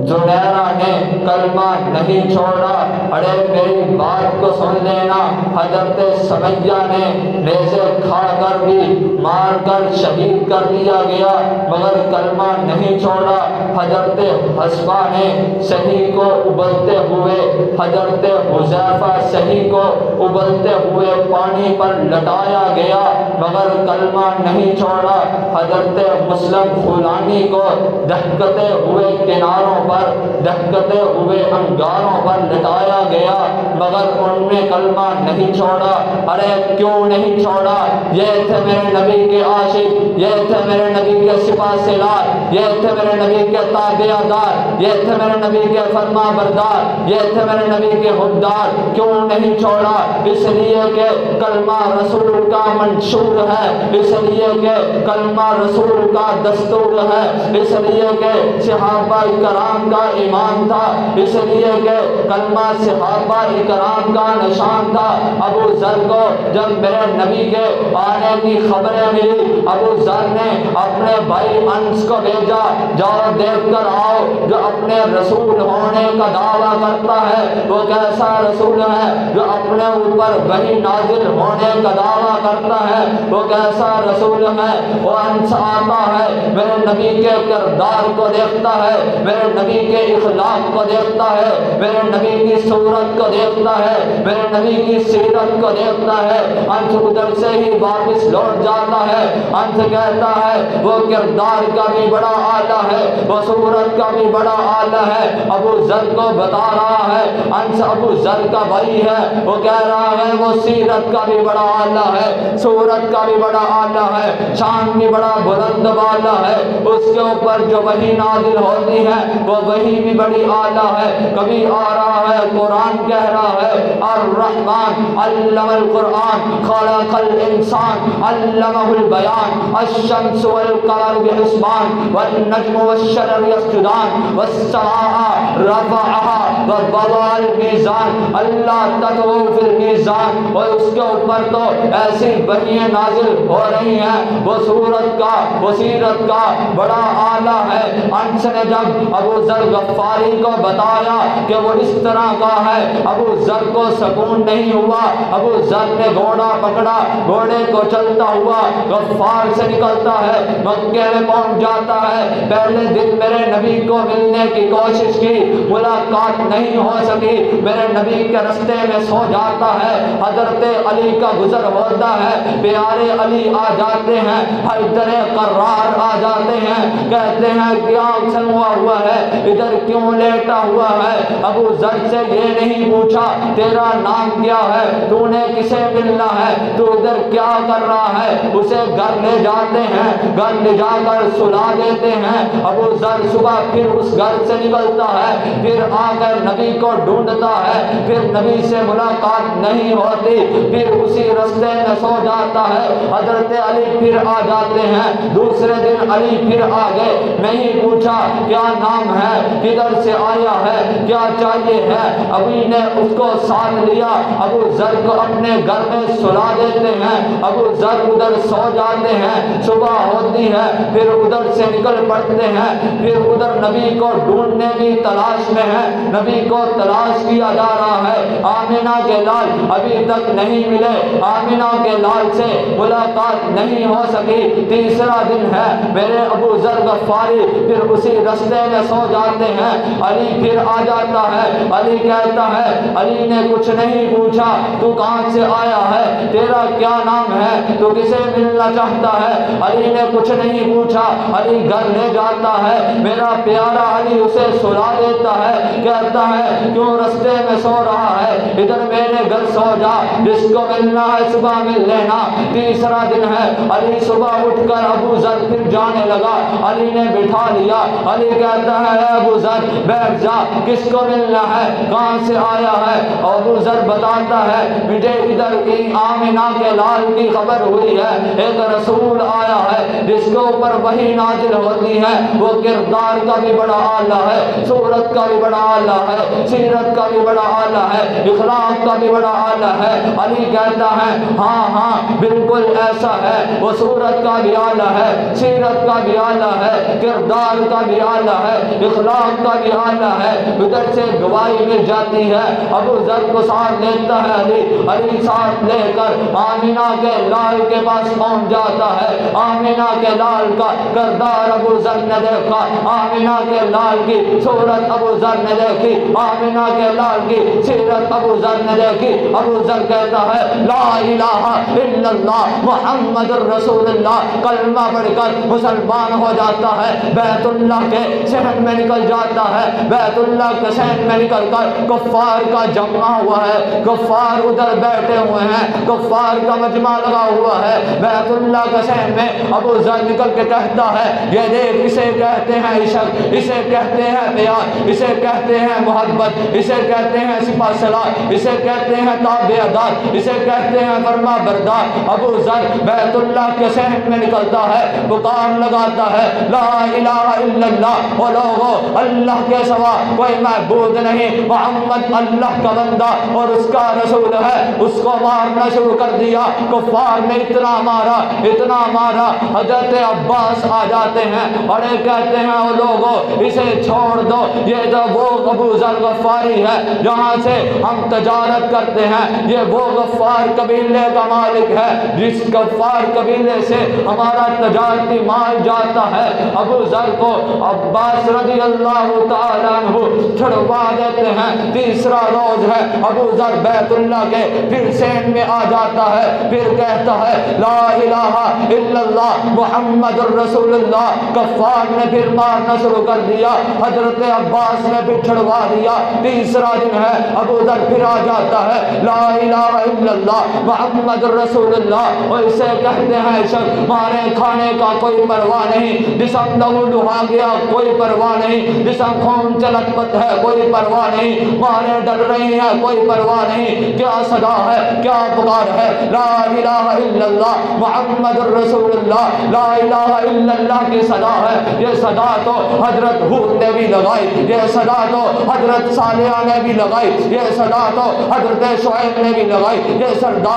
زنیرہ نے کلمہ نہیں چھوڑا۔ ارے میری بات کو سن لینا، حضرت سمیہ نے نیزے کھا کر بھی مار کر شہید کر دیا گیا مگر کلمہ نہیں چھوڑا۔ حضرت حذیفہ نے صحیح کو ابلتے ہوئے، حضرت حذیفہ صحیح کو ابلتے ہوئے پانی پر لٹایا گیا مگر کلمہ نہیں چھوڑا۔ حضرت مسلم خولانی کو دہکتے ہوئے کناروں پر پر دہکتے ہوئے انگاروں پر لٹایا گیا، مگر ان نے کلمہ نہیں چھوڑا۔ ارے کیوں نہیں چھوڑا؟ یہ تھے میرے نبی کے عاشق، یہ تھے میرے نبی کے سپاہ سالار، یہ تھے میرے نبی کے تابعہ دار، یہ تھے میرے نبی کے فرما بردار، یہ تھے میرے نبی کے حبدار۔ کیوں نہیں چھوڑا؟ اس لیے کہ کلمہ رسول کا منشور ہے، اس لیے کہ کلمہ رسول کا دستور ہے، اس لیے کہ صحابہ کرام کا ایمان تھا، اس لیے کہ کلمہ صحابہ کرام کا نشان تھا۔ ابو ذر کو جب میرے نبی کے آنے کی خبریں ملی، ابو ذر نے اپنے بھائی انس کو بھیجا، جاؤ دیکھ کر آؤ جو اپنے رسول ہونے کا دعویٰ کرتا ہے وہ کیسا رسول ہے، جو اپنے اوپر وحی نازل ہونے کا دعویٰ کرتا ہے وہ کیسا رسول ہے۔ وہ انس آتا ہے، میرے نبی کے کردار کو دیکھتا ہے، میرے نبی کے اخلاق کو دیکھتا ہے، میرے نبی کی صورت کو دیکھتا ہے، میرے نبی کی سیرت کو دیکھتا ہے۔ انس ادھر سے ہی واپس لوٹ جاتا ہے۔ انس کہتا ہے وہ کردار کا بھی بڑا اعلیٰ ہے، وہ صورت کا بھی بڑا اعلیٰ ہے۔ ابو ذر کو بتا رہا ہے، انس ابو ذر کا بھائی ہے، وہ کہہ رہا ہے وہ سیرت کا بھی بڑا اعلیٰ ہے، صورت کا بھی بڑا اعلیٰ ہے، شان بھی بڑا بلند بالا ہے، اس کے اوپر جو وحی نازل ہوتی ہے وہ وحی بھی بڑی اعلیٰ ہے۔ کبھی آ رہا ہے قرآن کہہ رہا ہے الرحمن علم القرآن خلق الانسان علمہ البیان الشمس والقمر بحسبان والنجم والشجر یسجدان والسماء رفعها ووضع الميزان اللہ تطغوا فی المیزان۔ اور اس کے اوپر تو ایسی وحی نازل ہو رہی ہیں، وہ صورت کا وہ سیرت کا بڑا اعلیٰ ہے۔ انس نے جب ابو ذر غفاری کو بتایا کہ وہ اس طرح کا ہے، ابو ذر کو سکون نہیں ہوا۔ ابو ذر نے گھوڑا پکڑا، گھوڑے کو چلتا ہوا غفار سے نکلتا ہے، مکے میں پہنچ جاتا ہے۔ پہلے دن میرے نبی کو ملنے کی کوشش کی، ملاقات نہیں ہو سکی، میرے نبی کے رستے میں سو جاتا ہے۔ حضرت علی کا گزر ہوتا ہے، پیارے علی آ جاتے ہیں، حیدر قرار آ جاتے ہیں، کہتے ہیں کیا ہوا ہوا ہے، ادھر کیوں لیٹا ہوا ہے؟ ابو ذر سے یہ نہیں پوچھا تیرا نام کیا ہے، تو نے کسے ملنا ہے، تو ادھر کیا کر رہا ہے؟ اسے گھر لے جاتے ہیں، گھر لے جا کر سلا دیتے ہیں۔ ابو ذر صبح پھر اس گھر سے نکلتا ہے، پھر آ کر نبی کو ڈھونڈتا ہے، پھر نبی سے ملاقات نہیں ہوتی، پھر اسی رستے میں سو جاتا ہے۔ حضرت علی پھر آ جاتے ہیں، دوسرے دن علی پھر آ گئے، نہیں پوچھا کیا نام ہے، کدھر سے آیا ہے، کیا چاہیے ہے۔ ابھی نے اس کو ساتھ لیا، ابو ذر کو اپنے گھر میں سلا دیتے ہیں، ابو ذر ادھر سو جاتے ہیں، صبح ہوتی ہے پھر ادھر سے نکل پڑتے ہیں، پھر ادھر نبی کو ڈھونڈنے کی تلاش میں ہے، نبی کو تلاش کیا جا رہا ہے۔ آمنہ کے لال ابھی تک نہیں ملے، آمنہ کے لال سے ملاقات نہیں ہو سکی۔ تیسرا دن ہے، میرے ابو ذر غفاری پھر اسی رستے میں سو جاتے ہیں، علی پھر آ جاتا ہے۔ علی کہتا ہے، علی نے کچھ نہیں پوچھا تو کہاں سے آیا ہے، تیرا کیا نام ہے، تو کسے ملنا چاہتا ہے؟ علی نے کچھ نہیں پوچھا، علی گھر لے جاتا ہے، میرا پیارا علی اسے سلا دیتا ہے، کہتا ہے کیوں رستے میں سو رہا ہے، ادھر میرے گھر سو جا، جس کو ملنا ہے صبح مل لینا۔ تیسرا دن ہے، علی صبح اٹھ کر ابو ذر پھر جانے لگا، علی نے بٹھا لیا، علی کہتا ہے اے ابو ذر بیٹھ جا، کس کو ملنا ہے، کہاں سے آیا ہے؟ ابو ذر بتاتا ہے مجھے ادھر کی آمنہ کے لال کی خبر ہوئی ہے، ایک رسول آیا ہے جس کے اوپر وحی نازل ہوتی ہے، وہ کردار کا بھی بڑا اعلیٰ ہے، صورت کا بھی بڑا اعلیٰ ہے، سیرت کا بھی بڑا اعلیٰ ہے، اخلاق کا بھی بڑا اعلیٰ ہے۔ علی کہتا ہے ہاں ہاں بالکل ایسا ہے، وہ صورت کا بھی اعلیٰ ہے، سیرت کا بھی اعلیٰ ہے، کردار کا بھی اعلیٰ ہے، اخلاق کا بھی اعلیٰ ہے۔ ادھر سے گواہی مل جاتی ہے، ابو ذر کو ساتھ لیتا ہے علی، علی ساتھ لے کر آمینہ کے لال کے پاس پہنچ جاتا ہے۔ آمینہ کے لال کا کردار ابو ذر نے دیکھا، آمینہ کے لال کی صورت ابو ذر نے دیکھی، آمینہ کے لال کی سیرت ابو ذر نے دیکھی۔ ابو ذر کہتا ہے لا الہ الا اللہ محمد الرسول اللہ، کلمہ پڑھ کر مسلمان ہو جاتا ہے، بیت اللہ کے صحن میں نکل جاتا ہے، بیت اللہ کے صحن میں نکل کر کفار کا جمع ہوا ہے، کفار ادھر بیٹھے ہوئے ہیں، کفار کا مجمع لگا ہوا ہے بیت اللہ کے صحن میں۔ ابو ذر نکل کے کہتا ہے یہ دیکھ، اسے کہتے ہیں عشق، اسے کہتے ہیں پیار، اسے کہتے ہیں محبت، اسے کہتے ہیں سپہ سالار، اسے کہتے ہیں تابع دار، اسے کہتے ہیں فرما بردار۔ ابو ذر بیت اللہ کے صحن میں نکلتا ہے، پکار لگاتا ہے لا الہ الا اللہ، او لوگو اللہ کے سوا کوئی معبود نہیں، محمد اللہ کا بندہ اور اس کا رسول ہے۔ اس کو مارنا شروع کر دیا، کفار نے اتنا مارا، اتنا مارا، حضرت عباس آ جاتے ہیں اور یہ کہتے ہیں او لوگو اسے چھوڑ دو، یہ تو وہ ابو ذر غفاری ہے جہاں سے ہم تجارت کرتے ہیں، یہ وہ غفار قبیلے کا مالک ہے جس غفار قبیلے سے ہمارا تجارتی مال جاتا ہے۔ ابو ذر کو عباس رضی اللہ تعالیٰ عنہ چھڑوا دیتے ہیں۔ تیسرا روز ہے، ابو ذر بیت اللہ کے پھر صحن میں آ جاتا ہے، پھر کہتا ہے لا الہ الا اللہ محمد الرسول اللہ۔ کفار نے پھر مارنا شروع کر دیا، حضرت عباس نے پھر چھڑوا دیا۔ تیسرا دن ہے، ابو ذر پھر آ جاتا ہے لا الہ الا اللہ محمد الرسول اللہ، اور اسے کہتے ہیں عشق، مارے کھانے کا کوئی پرواہ نہیں، جسم لہو لہا گیا کوئی پرواہ نہیں، جسم خون چلت پت ہے کوئی پرواہ نہیں، مارے ڈل رہی ہیں کوئی پرواہ نہیں۔ کیا صدا ہے، کیا پکار ہے، لا الہ الا اللہ محمد الرسول اللہ، لا الہ الا اللہ کی صدا ہے۔ یہ صدا تو حضرت ہود نے بھی لگائی، یہ صدا تو حضرت صالحہ نے بھی لگائی، یہ صدا تو حضرت شعیب نے بھی لگائی، یہ صدا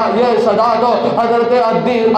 تو حضرت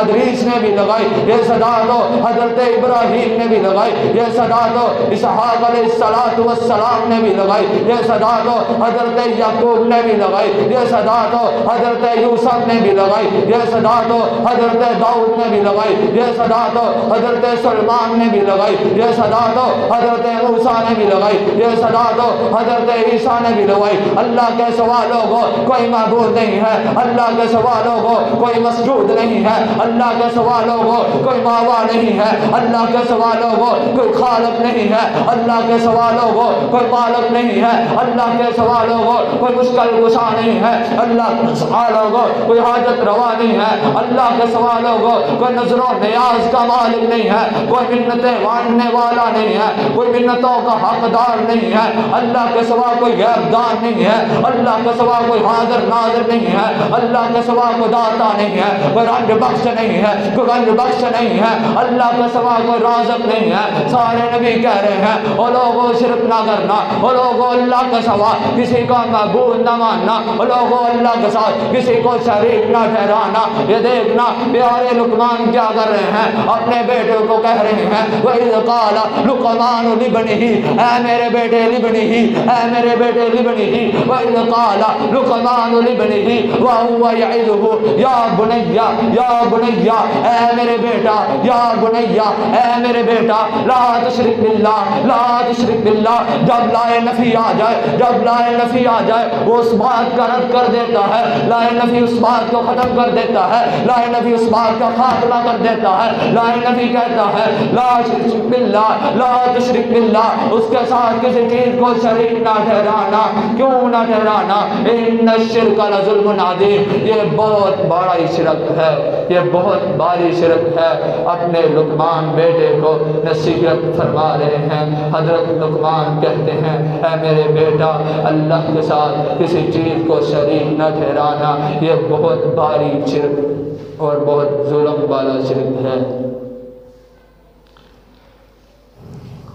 ادریس نے بھی لگائی، یہ صدا تو حضرت ابراہیم نے بھی لگائی، یہ صدا تو اسحاق علیہ السلام نے بھی لگائی، یہ صدا تو حضرت یعقوب نے بھی لگائی، یہ صدا تو حضرت یوسف نے بھی لگائی، یہ صدا تو حضرت داؤد نے بھی لگائی، یہ صدا تو حضرت سلیمان نے بھی لگائی، یہ صدا تو حضرت موسیٰ نے بھی لگائی، یہ صدا تو حضرت عیسیٰ نے بھی لگائی۔ اللہ کے سوا لوگوں کوئی معبود نہیں ہے، اللہ کے سوا لوگوں کوئی مسجود نہیں ہے، اللہ کے سوا لوگوں کوئی ماوا نہیں ہے، اللہ کے سوا لوگوں کوئی خالق نہیں ہے، اللہ کے سوا لوگوں کوئی مالک نہیں ہے، اللہ کے سوا لوگوں کوئی مشکل کشا نہیں ہے، اللہ کے سوا لوگوں کوئی حاجت روا نہیں ہے، اللہ کے سوا لوگوں کوئی نظر و نیاز کا مالک نہیں ہے، کوئی منتیں ماننے والا نہیں ہے، کوئی منتوں کا حقدار نہیں ہے، اللہ کے سوا کوئی غیب دان نہیں ہے، اللہ کے سوا کوئی حاضر ناظر نہیں ہے، اللہ کے سوا کوئی داتا نہیں ہے، کوئی رنج بخش نہیں ہے، کوئی گنج بخش نہیں ہے، اللہ کے سوا کوئی رازق نہیں ہے۔ سارے نبی کہہ رہے ہیں او لوگوں شرک نہ کرنا، او لوگوں اللہ کے سوا کسی کا معبود نہ ماننا، او لوگوں اللہ کے ساتھ کسی کو شریک نہ ٹھہرانا۔ یہ دیکھنا پیارے لقمان کیا کر رہے ہیں، اپنے بیٹے کو کہہ رہے ہیں وَإِذْ قَالَ لُقْمَانُ لِابْنِهِ، اے میرے بیٹے لِابْنِهِ، اے میرے بیٹے لِابْنِهِ، وَإِذْ قَالَ لُقْمَانُ لِابْنِهِ وَهُوَ يَعِظُهُ یا بنیا یا بنیا، اے میرے بیٹا، یا بنیا اے میرے بیٹا، لا تشرک باللہ، لا تشرک باللہ۔ جب لائے نفی آ جائے، جب لائے نفی آ جائے وہ اس بات کا رد کر دیتا ہے، لائے نفی اس بات کو ختم کر دیتا ہے، لائے نفی اس بات کا خاتمہ کر دیتا ہے، لائے نفی کہتا ہے لا تشرک باللہ، لا تشرک باللہ، اس کے ساتھ کسی چیز کو شریک نہ ٹھہرانا۔ کیوں نہ ٹھہرانا؟ ان الشرک لظلم عظیم، یہ بہت بڑا شرک ہے، یہ بہت باری شرک ہے۔ اپنے لقمان بیٹے کو نصیحت فرما رہے ہیں۔ حضرت لقمان کہتے ہیں اے میرے بیٹا، اللہ کے ساتھ کسی چیز کو شریک نہ ٹھہرانا، یہ بہت باری شرک اور بہت ظلم والا شرک ہے۔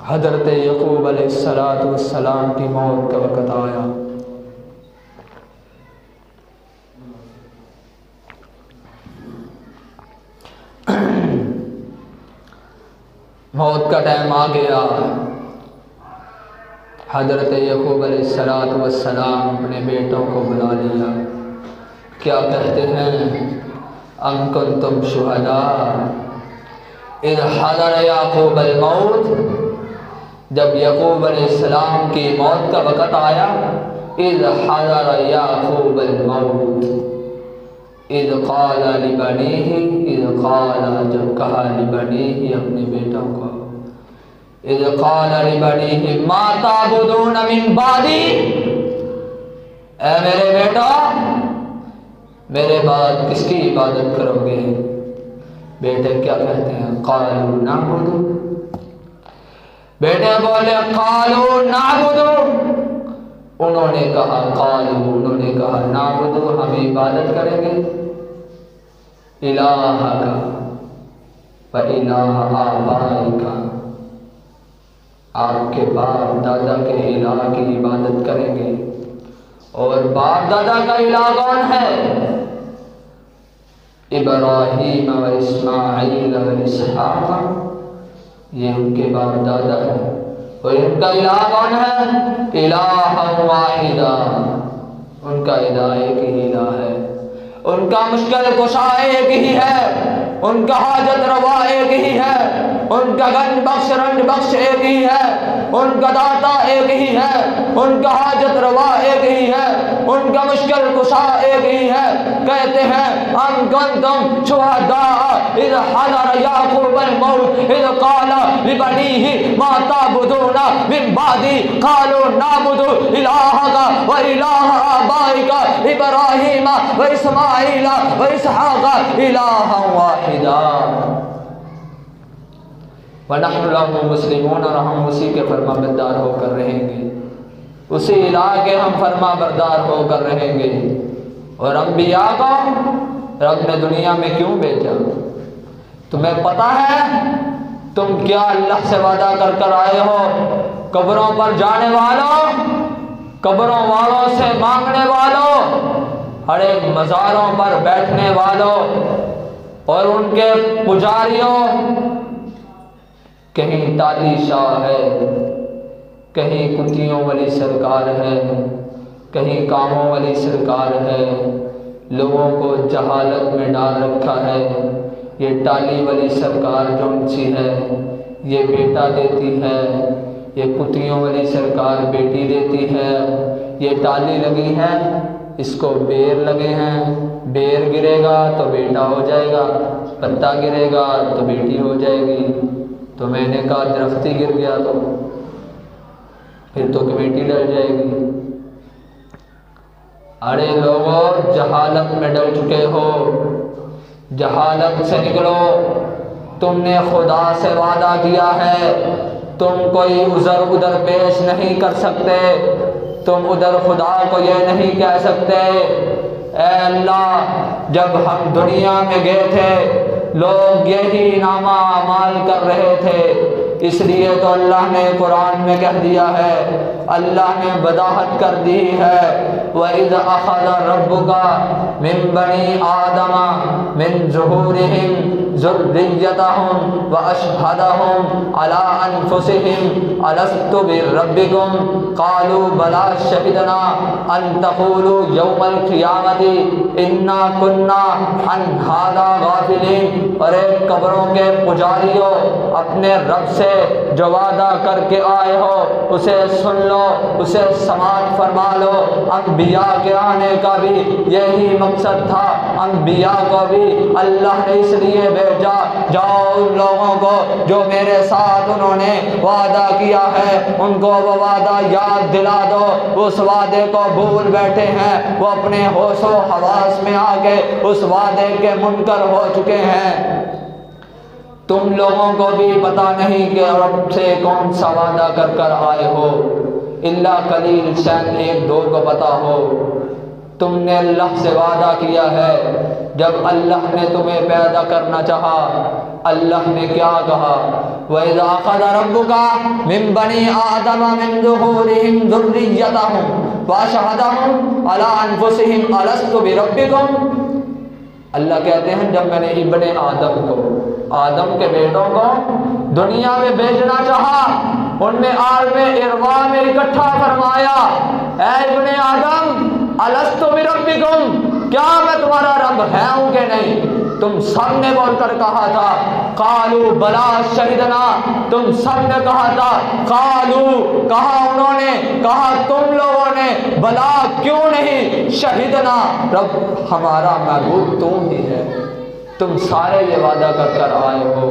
حضرت یعقوب علیہ السلام کی موت کا وقت آیا، موت کا ٹائم آ گیا۔ حضرت یعقوب علیہ السلام اپنے بیٹوں کو بلا لیا، کیا کہتے ہیں ام کنتم شہداء اذ حضر یعقوب الموت، جب یعقوب علیہ السلام کی موت کا وقت آیا، اذ حضر یعقوب الموت اذ قال لبنیہ، اذ قال جب کہا لبنیہ اپنے بیٹوں کو، اذ قال لبنیہ ما تعبدون من بعدی، اے میرے بیٹا میرے بعد کس کی عبادت کرو گے؟ بیٹے کیا کہتے ہیں؟ قالوا نعبد، بیٹے بولے قالوا نعبد، انہوں نے کہا انہوں نے کہا نعبد، ہم عبادت کریں گے الہک و الہ آبائک، آپ کے باپ دادا کے الہ کی عبادت کریں گے۔ اور باپ دادا کا الہ کون ہے؟ ابراہیم و اسماعیل و اسحاق، یہ ان کے باپ دادا ہے۔ اور ان کا الہ کون ہے؟ الہ واحدہ، ان کا الہ ایک ہی الہ ہے، ان کا مشکل کشا ایک ہی ہے، ان کا حاجت روا ایک ہی ہے، ان کا گنج بخش رنج بخش ایک ہی ہے، ان کا داتا ایک ہی ہے، ان کا حاجت روا ایک ہی ہے، ان کا مشکل کشا ایک ہی ہے۔ کہتے ہیں ام کنتم شہداء اذ حضر یعقوب الموت اذ قال لبنیہ ما تعبدون من بعدی قالوا نعبد الہک و الہ آبائک ابراہیم و اسماعیل و اسحاق الہا واحدا وَنَحْنُ لَهُ مُسْلِمُونَ، اور ہم اسی کے فرما بردار ہو کر رہیں گے، اسی الہ کے ہم فرما بردار ہو کر رہیں گے۔ اور انبیاء کو رب نے دنیا میں کیوں بھیجا؟ تمہیں پتہ ہے تم کیا اللہ سے وعدہ کر کر آئے ہو؟ قبروں پر جانے والوں، قبروں والوں سے مانگنے والوں، ہر ایک مزاروں پر بیٹھنے والوں اور ان کے پجاریوں، کہیں تالی شاہ ہے، کہیں کتیوں والی سرکار ہے، کہیں کاموں والی سرکار ہے، لوگوں کو جہالت میں ڈال رکھا ہے۔ یہ ٹالی والی سرکار جون سی ہے یہ بیٹا دیتی ہے، یہ کتیوں والی سرکار بیٹی دیتی ہے، یہ ٹالی لگی ہے اس کو بیر لگے ہیں، بیر گرے گا تو بیٹا ہو جائے گا، پتا گرے گا تو بیٹی ہو جائے گی۔ تو میں نے کہا درخت ہی گر گیا تو پھر تو کمیٹی ڈل جائے گی۔ ارے لوگوں جہالت میں ڈل چکے ہو، جہالت سے نکلو۔ تم نے خدا سے وعدہ کیا ہے، تم کوئی عذر ادھر پیش نہیں کر سکتے، تم ادھر خدا کو یہ نہیں کہہ سکتے اے اللہ جب ہم دنیا میں گئے تھے لوگ یہی نامہ اعمال کر رہے تھے، اس لیے تو اللہ نے قرآن میں کہہ دیا ہے، اللہ نے وضاحت کر دی ہے وَإِذْ أَخَذَ رَبُّكَ مِن بَنِي آدَمَ مِن ظُهُورِهِمْ ذُرِّيَّتَهُمْ وَأَشْهَدَهُمْ عَلَىٰ أَنفُسِهِمْ أَلَسْتُ بِرَبِّكُمْ قَالُوا بَلَىٰ شَهِدْنَا أَن تَقُولُوا يَوْمَ الْقِيَامَةِ إِنَّا كُنَّا عَنْ هَٰذَا غَافِلِينَ۔ اور ایک قبروں کے پجاریوں، اپنے رب سے جو وعدہ کر کے آئے ہو اسے سن لو، اسے سماعت فرما لو۔ انبیاء کے آنے کا بھی یہی مقصد تھا، انبیاء کو بھی اللہ نے اس لیے بھیجا جاؤ ان لوگوں کو جو میرے ساتھ انہوں نے وعدہ کیا ہے ان کو وہ وعدہ یاد دلا دو، اس وعدے کو بھول بیٹھے ہیں، وہ اپنے ہوش و حواس میں آ کے اس وعدے کے منکر ہو چکے ہیں۔ تم لوگوں کو بھی پتہ نہیں کہ رب سے کون سا وعدہ کر کر آئے ہو، اللہ قلیل شاید ایک دو کو پتہ ہو۔ تم نے اللہ سے وعدہ کیا ہے، جب اللہ نے تمہیں پیدا کرنا چاہا اللہ نے کیا کہا وَإِذْ أَخَذَ رَبُّكَ مِن بَنِي آدَمَ مِن ظُهُورِهِمْ ذُرِّيَّتَهُمْ وَأَشْهَدَهُمْ عَلَىٰ أَنفُسِهِمْ أَلَسْتُ بِرَبِّكُمْ۔ اللہ کہتے ہیں جب میں نے ابن آدم کو، آدم کے بیٹوں کو دنیا میں بھیجنا چاہا، ان میں عالم ارواح میں اکٹھا فرمایا اے ابن آدم الست بربکم، کیا میں تمہارا رب ہے ہوں کہ نہیں؟ تم سب نے بول کر کہا تھا قالوا بلا شہدنا، تم سب نے کہا تھا قالوا، کہا انہوں نے، کہا تم لوگوں نے، بلا کیوں نہیں، شہدنا، رب ہمارا معبود تم ہی ہے۔ تم سارے یہ وعدہ کر کر آئے ہو،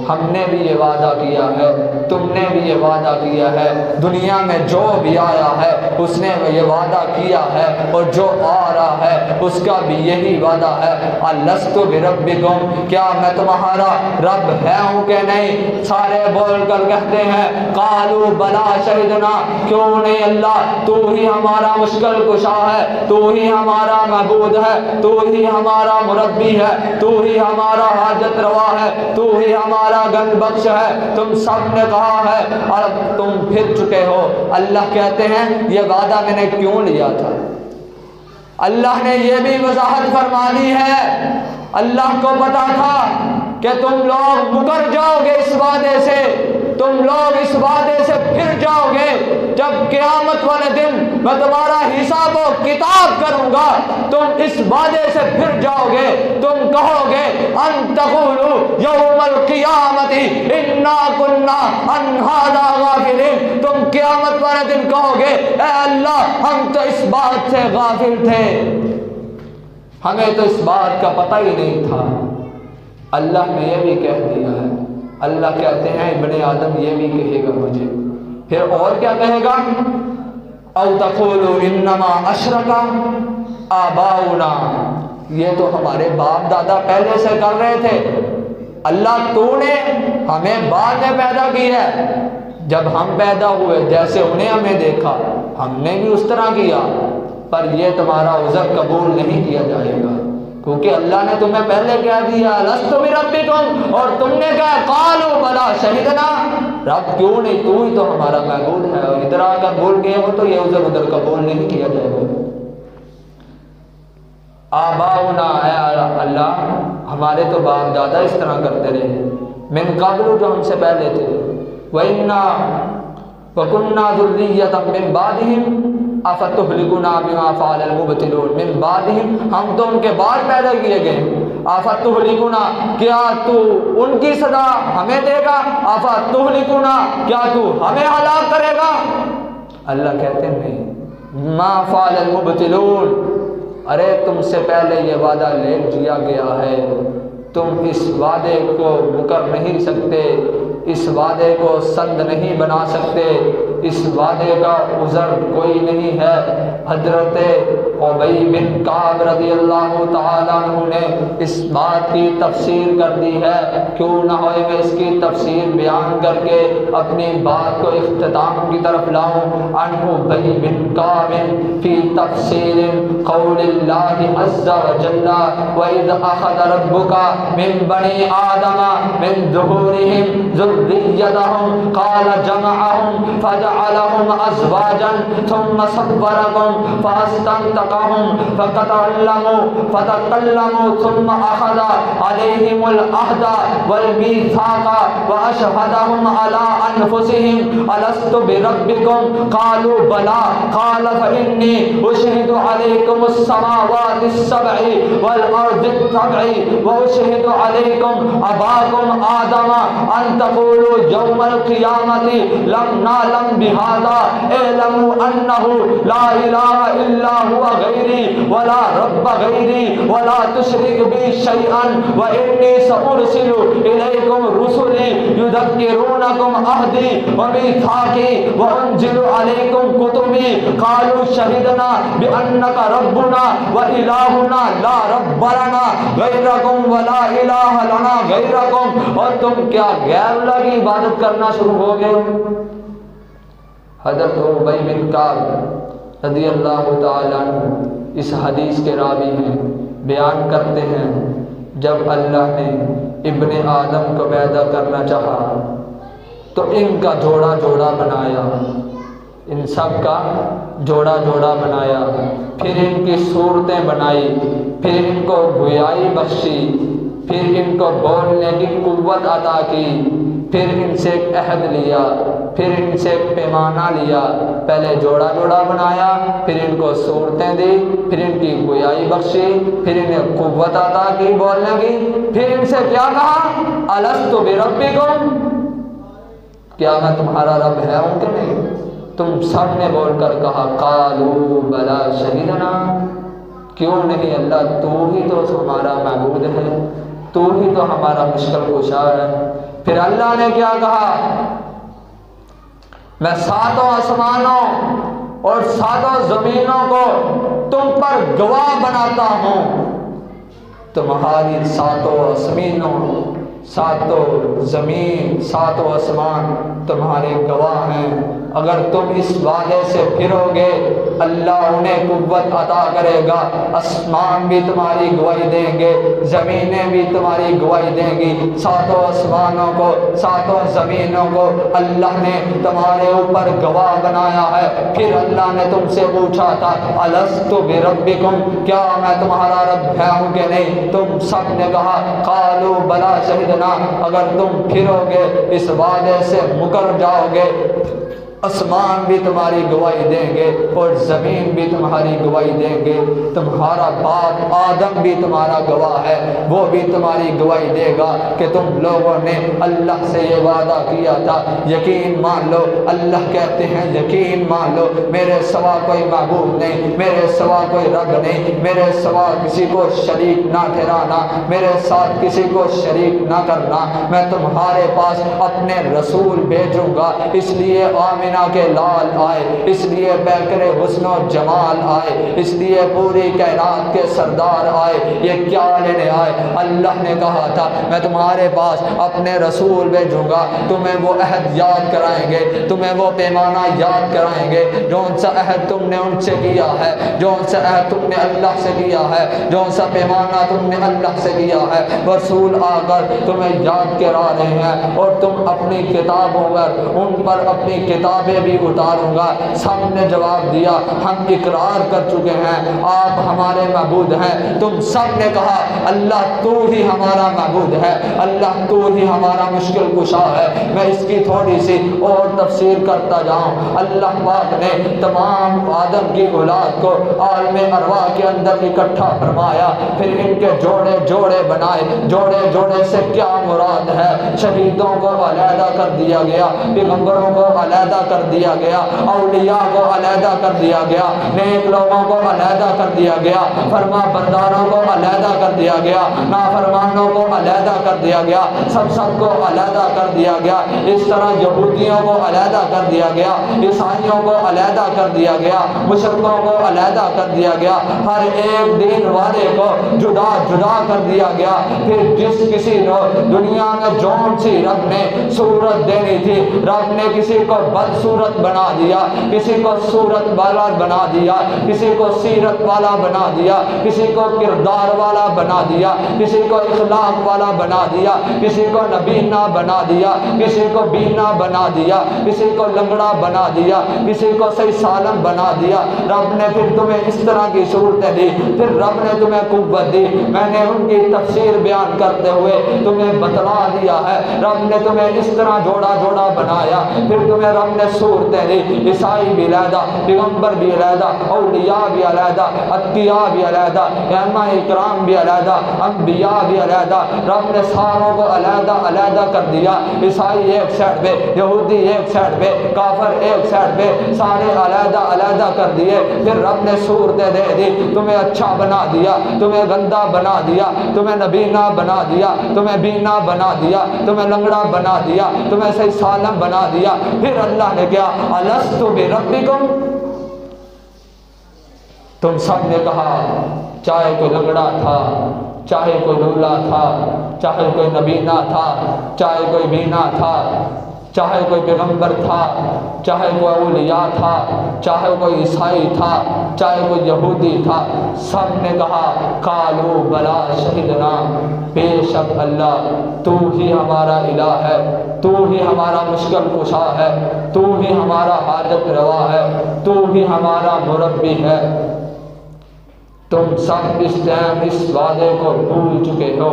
ہم نے بھی یہ وعدہ کیا ہے، تم نے بھی یہ وعدہ کیا ہے، دنیا میں جو بھی آیا ہے اس نے یہ وعدہ کیا ہے، اور جو آ رہا ہے اس کا بھی یہی وعدہ ہے، الست بربکم، کیا میں تمہارا رب ہے ہوں کہ نہیں؟ سارے بول کر کہتے ہیں قالوا بلا شہدنا، کیوں نہیں اللہ، تو ہی ہمارا مشکل کشا ہے، تو ہی ہمارا معبود ہے، تو ہی ہمارا مربی ہے، تو ہی ہمارا حاجت روا ہے، تو ہی ہمارا گنج بخش ہے، تم سب نے کہا ہے اور اب تم پھر چکے ہو۔ اللہ کہتے ہیں یہ وعدہ میں نے کیوں لیا تھا؟ اللہ نے یہ بھی وضاحت فرما دی ہے، اللہ کو پتا تھا کہ تم لوگ مکر جاؤ گے اس وعدے سے، تم لوگ اس وعدے سے پھر جاؤ گے، جب قیامت والے دن میں تمہارا حساب و کتاب کروں گا تم اس وعدے سے پھر جاؤ گے، تم کہو گے ان تقولوا یوم القیامت انا کنا عن ھذا غافلین، تم قیامت والے دن کہو گے اے اللہ ہم تو اس بات سے غافل تھے، ہمیں تو اس بات کا پتہ ہی نہیں تھا۔ اللہ نے یہ بھی کہہ دیا ہے، اللہ کہتے ہیں ابن آدم یہ بھی کہے گا مجھے، پھر اور کیا کہے گا؟ او تقولوا انما اشرک آباؤنا، یہ تو ہمارے باپ دادا پہلے سے کر رہے تھے، اللہ تو نے ہمیں بعد میں پیدا کی ہے، جب ہم پیدا ہوئے جیسے انہیں ہمیں دیکھا ہم نے بھی اس طرح کیا، پر یہ تمہارا عذر قبول نہیں کیا جائے گا، کیونکہ اللہ نے تمہیں پہلے کہہ دیا الست بربکم، اور تم نے کہا قالوا بلا شہدنا، رب کیوں نہیں، تو ہی تو ہمارا معبود ہے، اور ادھر آ کر بول گئے ہو تو یہ عذر ادھر قبول نہیں کیا جائے گا۔ آباؤنا، اے اللہ ہمارے تو باپ دادا اس طرح کرتے رہے، من قبل جو ہم سے پہلے تھے، وَإِنَّا وَكُنَّا ذُرِّيَّةً مِّن بَعْدِهِمْ أَفَتُهْلِكُنَا بِمَا فَعَلَ الْمُبْطِلُونَ، من بعدہم، ہم تو ان کے بعد پیدا کیے گئے، أَفَتُهْلِكُنَا، کیا تو ان کی سزا ہمیں دے گا، أَفَتُهْلِكُنَا، کیا تو ہمیں ہلاک کرے گا؟ اللہ کہتے ہیں نہیں، مَا فَعَلَ الْمُبْطِلُونَ، ارے تم سے پہلے یہ وعدہ لے لیا گیا ہے، تم اس وعدے کو مکر نہیں سکتے، اس وعدے کو سند نہیں بنا سکتے، اس وعدے کا عذر کوئی نہیں ہے۔ حضرت ابی بن کعب رضی اللہ تعالیٰ عنہ نے اس بات کی تفسیر کر دی ہے، کیوں نہ ہوئے میں اس کی تفسیر بیان کر کے اپنی بات کو اختتام کی طرف لاؤں۔ عن ابی بن کعب فی تفسیر قول اللہ عز وجل وَإِذْ أَخَذَ رَبُّكَ مِن بَنِي آدَمَ مِن ظُهُورِهِمْ ذُرِّيَّتَهُمْ قَالَ جَمَعَهُمْ فَجَعَلَهُمْ أَزْوَاجًا ثُمَّ صَوَّرَهُمْ فَاسْتَنْطَقَهُمْ فَتَكَلَّمُوا ثُمَّ أَخَذَ عَلَيْهِمُ الْعَهْدَ وَالْمِيثَاقَ وَأَشْهَدَهُمْ عَلَىٰ أَنفُسِهِمْ أَلَسْتُ بِرَبِّكُمْ قَالُوا بَلَىٰ قَالَ فَإِنِّي أُشْهِدُ عَلَيْكُمُ السَّمَاوَاتِ السَّبْعِ وَالْأَرْضِ السَّبْعِ وَأُشْهِدُ عَلَيْكُمْ أَبَاكُمْ آدَمَ أَن تَقُولُوا يَوْمَ الْقِيَامَةِ لَمْ نَعْلَمْ بِهَٰذَا اعْلَمُوا أَنَّهُ لَا إِلَٰهَ إِلَّا هُوَ غَيْرِي وَلَا رَبَّ غَيْرِي وَلَا تُشْرِكْ بِي شَيْئًا وَإِنِّي سَأُرْسِلُ إِلَيْكُمْ رُسُلِي يُذَكِّرُونَكُمْ عَهْدِي وَمِيثَاقِي وَأُنزِلُ عَلَيْكُمْ كُتُبِي قَالُوا شَهِدْنَا بِأَنَّكَ رَبُّنَا وَإِلَٰهُنَا لَا رَبَّ لَنَا غَيْرَكُمْ وَلَا إِلَٰهَ لَنَا غَيْرَكُمْ، اور تم کیا غیر اللہ کی عبادت کرنا شروع ہو گئے؟ حضرت ابی بن کعب رضی اللہ تعالیٰ عنہ اس حدیث کے راوی ہیں، بیان کرتے ہیں جب اللہ نے ابن آدم کو پیدا کرنا چاہا تو ان کا جوڑا جوڑا بنایا، ان سب کا جوڑا جوڑا بنایا، پھر ان کی صورتیں بنائی، پھر ان کو گویائی بخشی، پھر ان کو بولنے کی قوت عطا کی، پھر ان سے ایک عہد لیا پھر ان سے پیمانہ لیا، پہلے جوڑا جوڑا بنایا، پھر ان کو صورتیں دی، پھر ان کی گویائی بخشی، پھر انہیں قوت عطا کی بولنے کی، پھر ان سے کیا کہا الست بربکم، کیا میں تمہارا رب ہے ہوں کہ نہیں؟ تم سب نے بول کر کہا قالوا بلا شہیدنا، کیوں نہیں اللہ، تو ہی تو ہمارا معبود ہے، تو ہی تو ہمارا مشکل کشا ہے۔ پھر اللہ نے کیا کہا، میں ساتوں آسمانوں اور ساتوں زمینوں کو تم پر گواہ بناتا ہوں، تمہاری ساتوں زمینوں، ساتوں زمین، ساتوں آسمان تمہارے گواہ ہیں۔ اگر تم اس وعدے سے پھرو گے اللہ انہیں قوت عطا کرے گا، آسمان بھی تمہاری گواہی دیں گے، زمینیں بھی تمہاری گواہی دیں گی، ساتوں آسمانوں کو، ساتوں زمینوں کو اللہ نے تمہارے اوپر گواہ بنایا ہے۔ پھر اللہ نے تم سے پوچھا تھا الست بربکم، کیا میں تمہارا رب ہے ہوں کہ نہیں؟ تم سب نے کہا قالوا بلا شہدنا، اگر تم پھرو گے اس وعدے سے مکر جاؤ گے، آسمان بھی تمہاری گواہی دیں گے اور زمین بھی تمہاری گواہی دیں گے، تمہارا باپ آدم بھی تمہارا گواہ ہے، وہ بھی تمہاری گواہی دے گا کہ تم لوگوں نے اللہ سے یہ وعدہ کیا تھا، یقین مان لو۔ اللہ کہتے ہیں یقین مان لو میرے سوا کوئی معبود نہیں، میرے سوا کوئی رب نہیں، میرے سوا کسی کو شریک نہ ٹھہرانا، میرے ساتھ کسی کو شریک نہ کرنا، میں تمہارے پاس اپنے رسول بھیجوں گا، اس لیے آمنہ کے لال آئے، اس لیے بیکر حسن و جمال آئے، اس لیے پوری کائنات کے سردار آئے، یہ کیا لینے آئے؟ اللہ نے کہا تھا میں تمہارے پاس اپنے رسول بھیجوں گا، تمہیں وہ عہد یاد کرائیں گے، تمہیں وہ پیمانہ یاد کرائیں گے، جون سا عہد تم نے ان سے کیا ہے، جون سا عہد تم نے اللہ سے کیا ہے، جون سا پیمانہ تم نے اللہ سے کیا ہے، رسول آ کر تمہیں یاد کرا رہے ہیں، اور تم اپنی کتابوں پر ان پر اپنی کتابیں بھی اتاروں گا۔ سب نے جواب دیا ہم اقرار کر چکے ہیں آپ ہمارے معبود ہیں۔ تم سب نے کہا اللہ تو ہی ہمارا معبود ہے، اللہ تو ہی ہمارا مشکل کشا ہے۔ میں اس کی تھوڑی سی اور تفسیر کرتا جاؤں۔ اللہ پاک نے تمام آدم کی اولاد کو عالم ارواح کے اندر اکٹھا فرمایا، پھر ان کے جوڑے جوڑے بنائے۔ جوڑے جوڑے سے کیا مراد ہے؟ شہیدوں کو علیحدہ کر دیا گیا، پیغمبروں کو علیحدہ کر دیا گیا، اولیاء کو علیحدہ کر دیا گیا، نیک لوگوں کو علیحدہ کر دیا گیا، فرما برداروں کو علیحدہ کر دیا گیا، نافرمانوں کو علیحدہ کر دیا گیا، سب کو علیحدہ کر دیا گیا۔ اس طرح یہودیوں کو علیحدہ کر دیا گیا، عیسائیوں کو علیحدہ کر دیا گیا، مشرکوں کو علیحدہ کر دیا گیا، ہر ایک دین والے کو جدا جدا کر دیا گیا۔ پھر جس کسی کو دنیا میں جون سی رب نے صورت دینی تھی، رب نے کسی کو بد صورت بنا دیا، کسی کو صورت والا بنا دیا، کسی کو سیرت والا بنا دیا، کسی کو کردار والا بنا دیا، کسی کو اخلاق والا بنا دیا، کسی کو نبینا بنا دیا، کسی کو بینا بنا دیا، کسی کو لنگڑا بنا دیا، کسی کو صحیح سالم بنا دیا۔ رب نے پھر تمہیں اس طرح کی صورتیں دی، پھر رب نے تمہیں قوت دی۔ میں نے ان کی تفسیر بیان کرتے ہوئے تمہیں بتلا دیا ہے، رب نے تمہیں اس طرح جوڑا جوڑا بنایا، پھر تمہیں رب نے صورتیں دی۔ عیسائی بھی علیحدہ، پیغمبر بھی علیحدہ، اولیاء بھی علیحدہ، اتقیاء بھی علیحدہ، ائمہ اکرام بھی علیحدہ، انبیاء بھی علیحدہ۔ رب نے ساروں کو علیحدہ علیحدہ کر دیا، عیسائی ایک سائڈ پہ، یہودی ایک سائڈ پہ، کافر ایک سائڈ پہ، سارے علیحدہ علیحدہ کر دیے۔ پھر رب نے صورتیں دے دی، تمہیں اچھا بنا دیا، تمہیں گندا بنا دیا، تمہیں نبینا بنا دیا، تمہیں بینا بنا دیا، تمہیں لنگڑا بنا دیا، تمہیں صحیح سالم بنا دیا۔ پھر اللہ نے کیا الست بربکم، تم سب نے کہا چاہے کوئی لنگڑا تھا، چاہے کوئی لولا تھا، چاہے کوئی نبینا تھا، چاہے کوئی بینا تھا، چاہے کوئی پیغمبر تھا، چاہے کوئی اولیاء تھا، چاہے کوئی عیسائی تھا، چاہے کوئی یہودی تھا، سب نے کہا قالوا بلا شہدنا، بے شک اللہ تو ہی ہمارا الہ ہے، تو ہی ہمارا مشکل کشا ہے، تو ہی ہمارا حاجت روا ہے، تو ہی ہمارا مربی ہے۔ تم سب اس ٹائم اس وعدے کو بھول چکے ہو،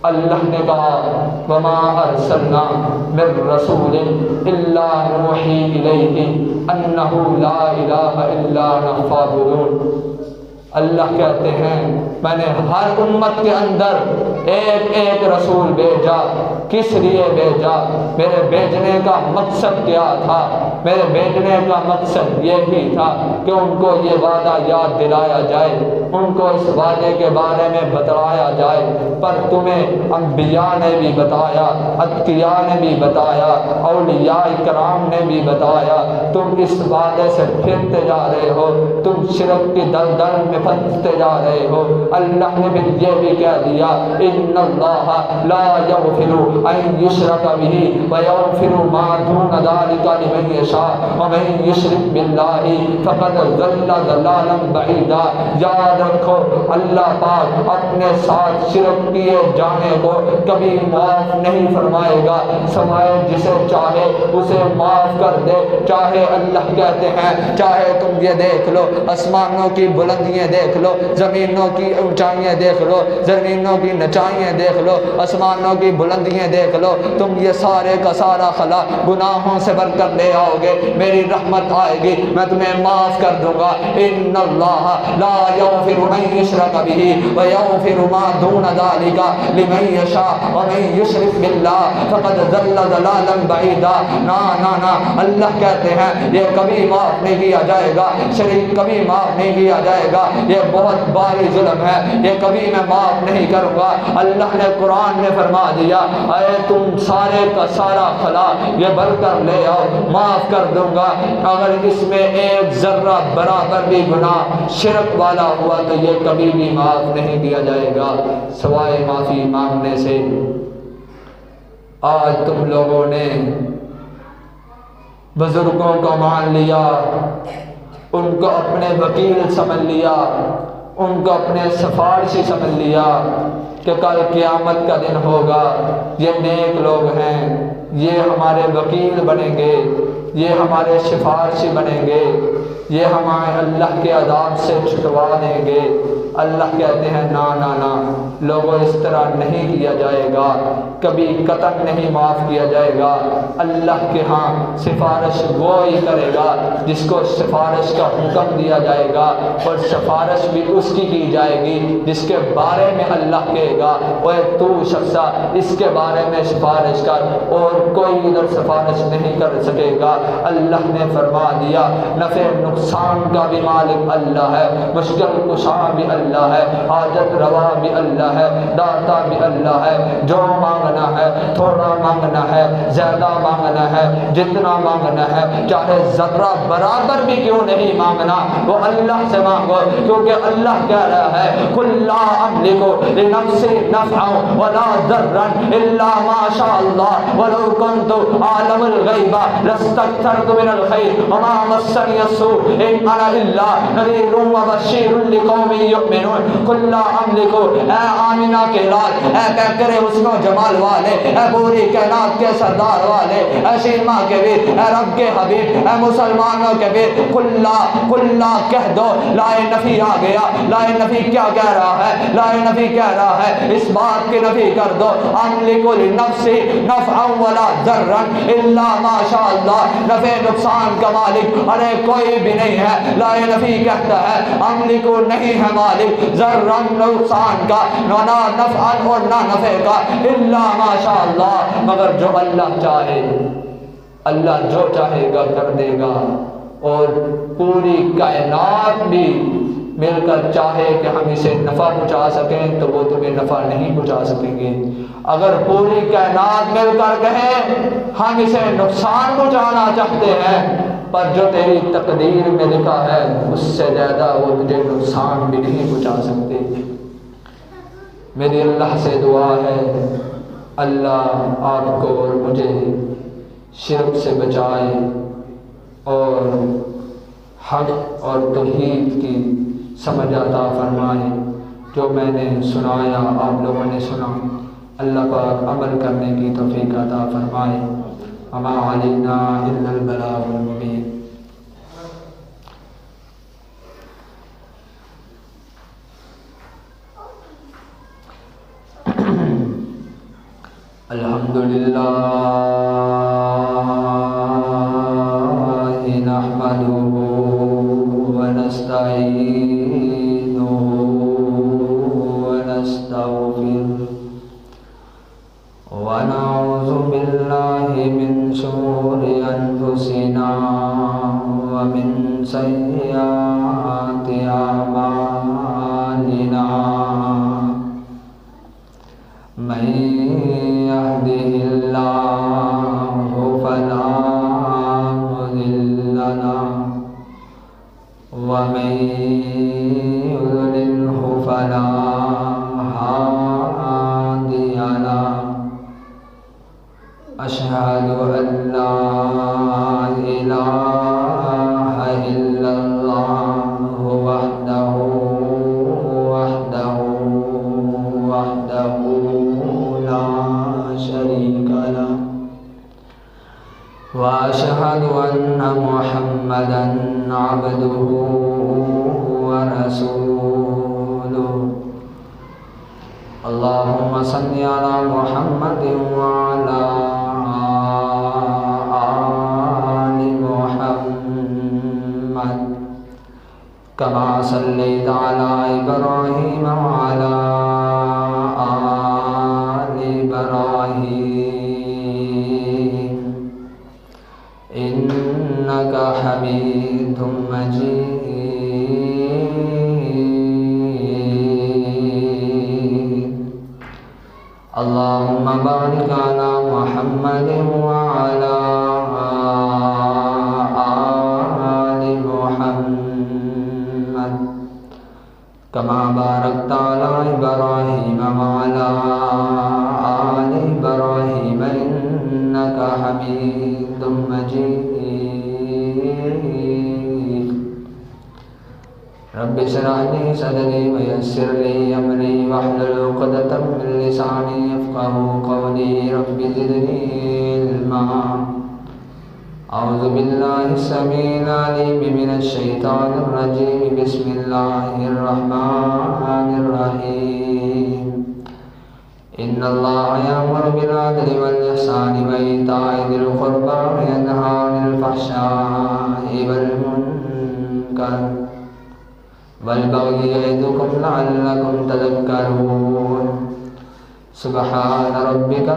اللہ نے کہا وما ارسلنا من رسول الا نوحی الیہ انہ لا الہ الا انا فاعبدون۔ اللہ کہتے ہیں میں نے ہر امت کے اندر ایک ایک رسول بھیجا۔ کس لیے بھیجا؟ میرے بھیجنے کا مقصد کیا تھا؟ میرے بھیجنے کا مقصد یہی تھا کہ ان کو یہ وعدہ یاد دلایا جائے، ان کو اس وعدے کے بارے میں بتلایا جائے۔ پر تمہیں انبیاء نے بھی بتایا، اتقیاء نے بھی بتایا، اولیاء کرام نے بھی بتایا، تم اس وعدے سے پھرتے جا رہے ہو، تم شرک کی دلدل میں پھنستے جا رہے ہو۔ اللہ نے بھی یہ بھی کہہ دیا ان اللہ لا یغفر ان یشرک بہ ویغفر ما دون ذلک لمن یشاء ومن یشرک باللہ فقد ضل ضلالا بعیدا۔ یاد رکھو اللہ پاک اپنے ساتھ شرک کیے جانے کو کبھی معاف نہیں فرمائے گا، سوائے جسے چاہے اسے معاف کر دے۔ چاہے اللہ کہتے ہیں چاہے تم یہ دیکھ لو آسمانوں کی بلندیاں دیکھ لو، زمینوں کی اونچائیاں دیکھ لو، زمینوں کی نچائیاں دیکھ لو، آسمانوں کی بلندیاں دیکھ لو، تم یہ سارے کا سارا خلا گناہوں سے بھر کر لے آؤ گے، میری رحمت آئے گی، میں تمہیں معاف کر دوں گا۔ ان اللہ لا یغفر ان یشرک بہ ویغفر ما دون ذلک لمن یشاء ومن یشرک باللہ فقد ضل ضلالا بعیدا۔ نا نا نا، اللہ کہتے ہیں یہ کبھی معاف نہیں کیا جائے گا، شرک کبھی معاف نہیں کیا جائے گا، یہ بہت باری ظلم ہے، یہ کبھی میں معاف نہیں کروں گا۔ اللہ نے قرآن میں فرما دیا اے تم سارے کا سارا خلا یہ بھر کر لے آؤ، معاف کر دوں گا۔ اگر اس میں ایک ذرہ برابر بھی گناہ شرک والا ہوا تو یہ کبھی بھی معاف نہیں کیا جائے گا سوائے معافی مانگنے سے۔ آج تم لوگوں نے بزرگوں کو مان لیا، ان کو اپنے وکیل سمجھ لیا، ان کو اپنے سفارشی سمجھ لیا کہ کل قیامت کا دن ہوگا، یہ نیک لوگ ہیں، یہ ہمارے وکیل بنیں گے، یہ ہمارے سفارشی بنیں گے، یہ ہمیں اللہ کے عذاب سے چھٹوا دیں گے۔ اللہ کہتے ہیں نا نا نا، لوگوں اس طرح نہیں کیا جائے گا، کبھی قطعاً نہیں معاف کیا جائے گا۔ اللہ کے ہاں سفارش وہی کرے گا جس کو سفارش کا حکم دیا جائے گا، اور سفارش بھی اس کی جائے گی جس کے بارے میں اللہ کہے گا اوے تو شخصا اس کے بارے میں سفارش کر، اور کوئی ادھر سفارش نہیں کر سکے گا۔ اللہ نے فرما دیا نفع نقصان کا بھی مالک اللہ ہے، مشکل کشا بھی اللہ ہے، حاجت روا بھی اللہ ہے، داتا بھی اللہ ہے۔ جو مانگنا ہے تھوڑا مانگنا ہے، زیادہ مانگنا ہے، جتنا مانگنا ہے، چاہے ذرہ برابر بھی کیوں نہیں مانگنا، وہ اللہ سے مانگو، کیونکہ اللہ کہہ رہا ہے قل لا املک لنفسی نفعا ولا ضرا الا ما شاء اللہ ولو كنت اعلم الغیب لاستكثرت من الخیر وما مسنی السوء ان انا الا نذیر وبشیر لقوم یؤمنون۔ قل لا املک، اے آمنہ کے لال، اے کرے حسن و جمال والے، اے پوری کائنات کے سردار والے، اے شیما کے ویر، اے رب کے حبیب، اے مسلمانوں کے ویر، قل لا کہہ دو۔ لائے نفی آ گیا، لائے نفی کیا کہہ رہا ہے؟ لائے نفی کہہ رہا ہے اس بات کی نفی کر دو املک لنفسی نفعا ولا ضرا الا ما شاء اللہ، نفع نقصان کا مالک ارے کوئی بھی نہیں ہے۔ لائے نفی کہتا ہے املک نہیں ہے مالک ضرا نقصان کا، نہ نفعا اور نہ نفع کا، الا ما شاء اللہ، مگر جو اللہ چاہے، اللہ جو چاہے گا کر دے گا۔ اور پوری کائنات بھی مل کر چاہے کہ ہم اسے نفع پہنچا سکیں تو وہ تمہیں نفع نہیں پہنچا سکیں گے۔ اگر پوری کائنات مل کر کہیں ہم اسے نقصان پہنچانا چاہتے ہیں، پر جو تیری تقدیر میں لکھا ہے اس سے زیادہ وہ تجھے نقصان بھی نہیں پہنچا سکتے۔ میری اللہ سے دعا ہے اللہ آپ کو اور مجھے شرک سے بچائے اور حق اور توحید کی سمجھ عطا فرمائے۔ جو میں نے سنایا آپ لوگوں نے سنا، اللہ پاک عمل کرنے کی توفیق عطا فرمائے۔ وما علینا الا البلاغ المبین۔ الحمدللہ نحمدہ ونستعینہ ونستغفرہ ونعوذ باللہ من شرور انفسنا ومن سیئات اعمالنا من يهده الله فلا مضل له ومن يضلله فلا هادي له أشهد أن لا إله إلا الله وحده لا شريك له وأشهد أن محمدًا عبده ورسوله اللهم صل على محمد وعلى آل محمد كما صليت على إبراهيم وعلى آل إبراهيم إنك حميد مجيد اللهم بارك على محمد وعلى آل محمد كما باركت على إبراهيم وعلى آل إبراهيم إنك حميد مجيد رب اشرح لي صدري ويسر لي أمري واحلل عقدة من لساني يفقهوا قولي رب زدني علما أعوذ بالله السميع العليم من الشيطان الرجيم بسم الله الرحمن الرحيم إن الله يأمر بالعدل والإحسان وإيتاء ذي القربى وينهى عن الفحشاء والمنكر والبغي يعظكم لعلكم تذكرون سبحان ربك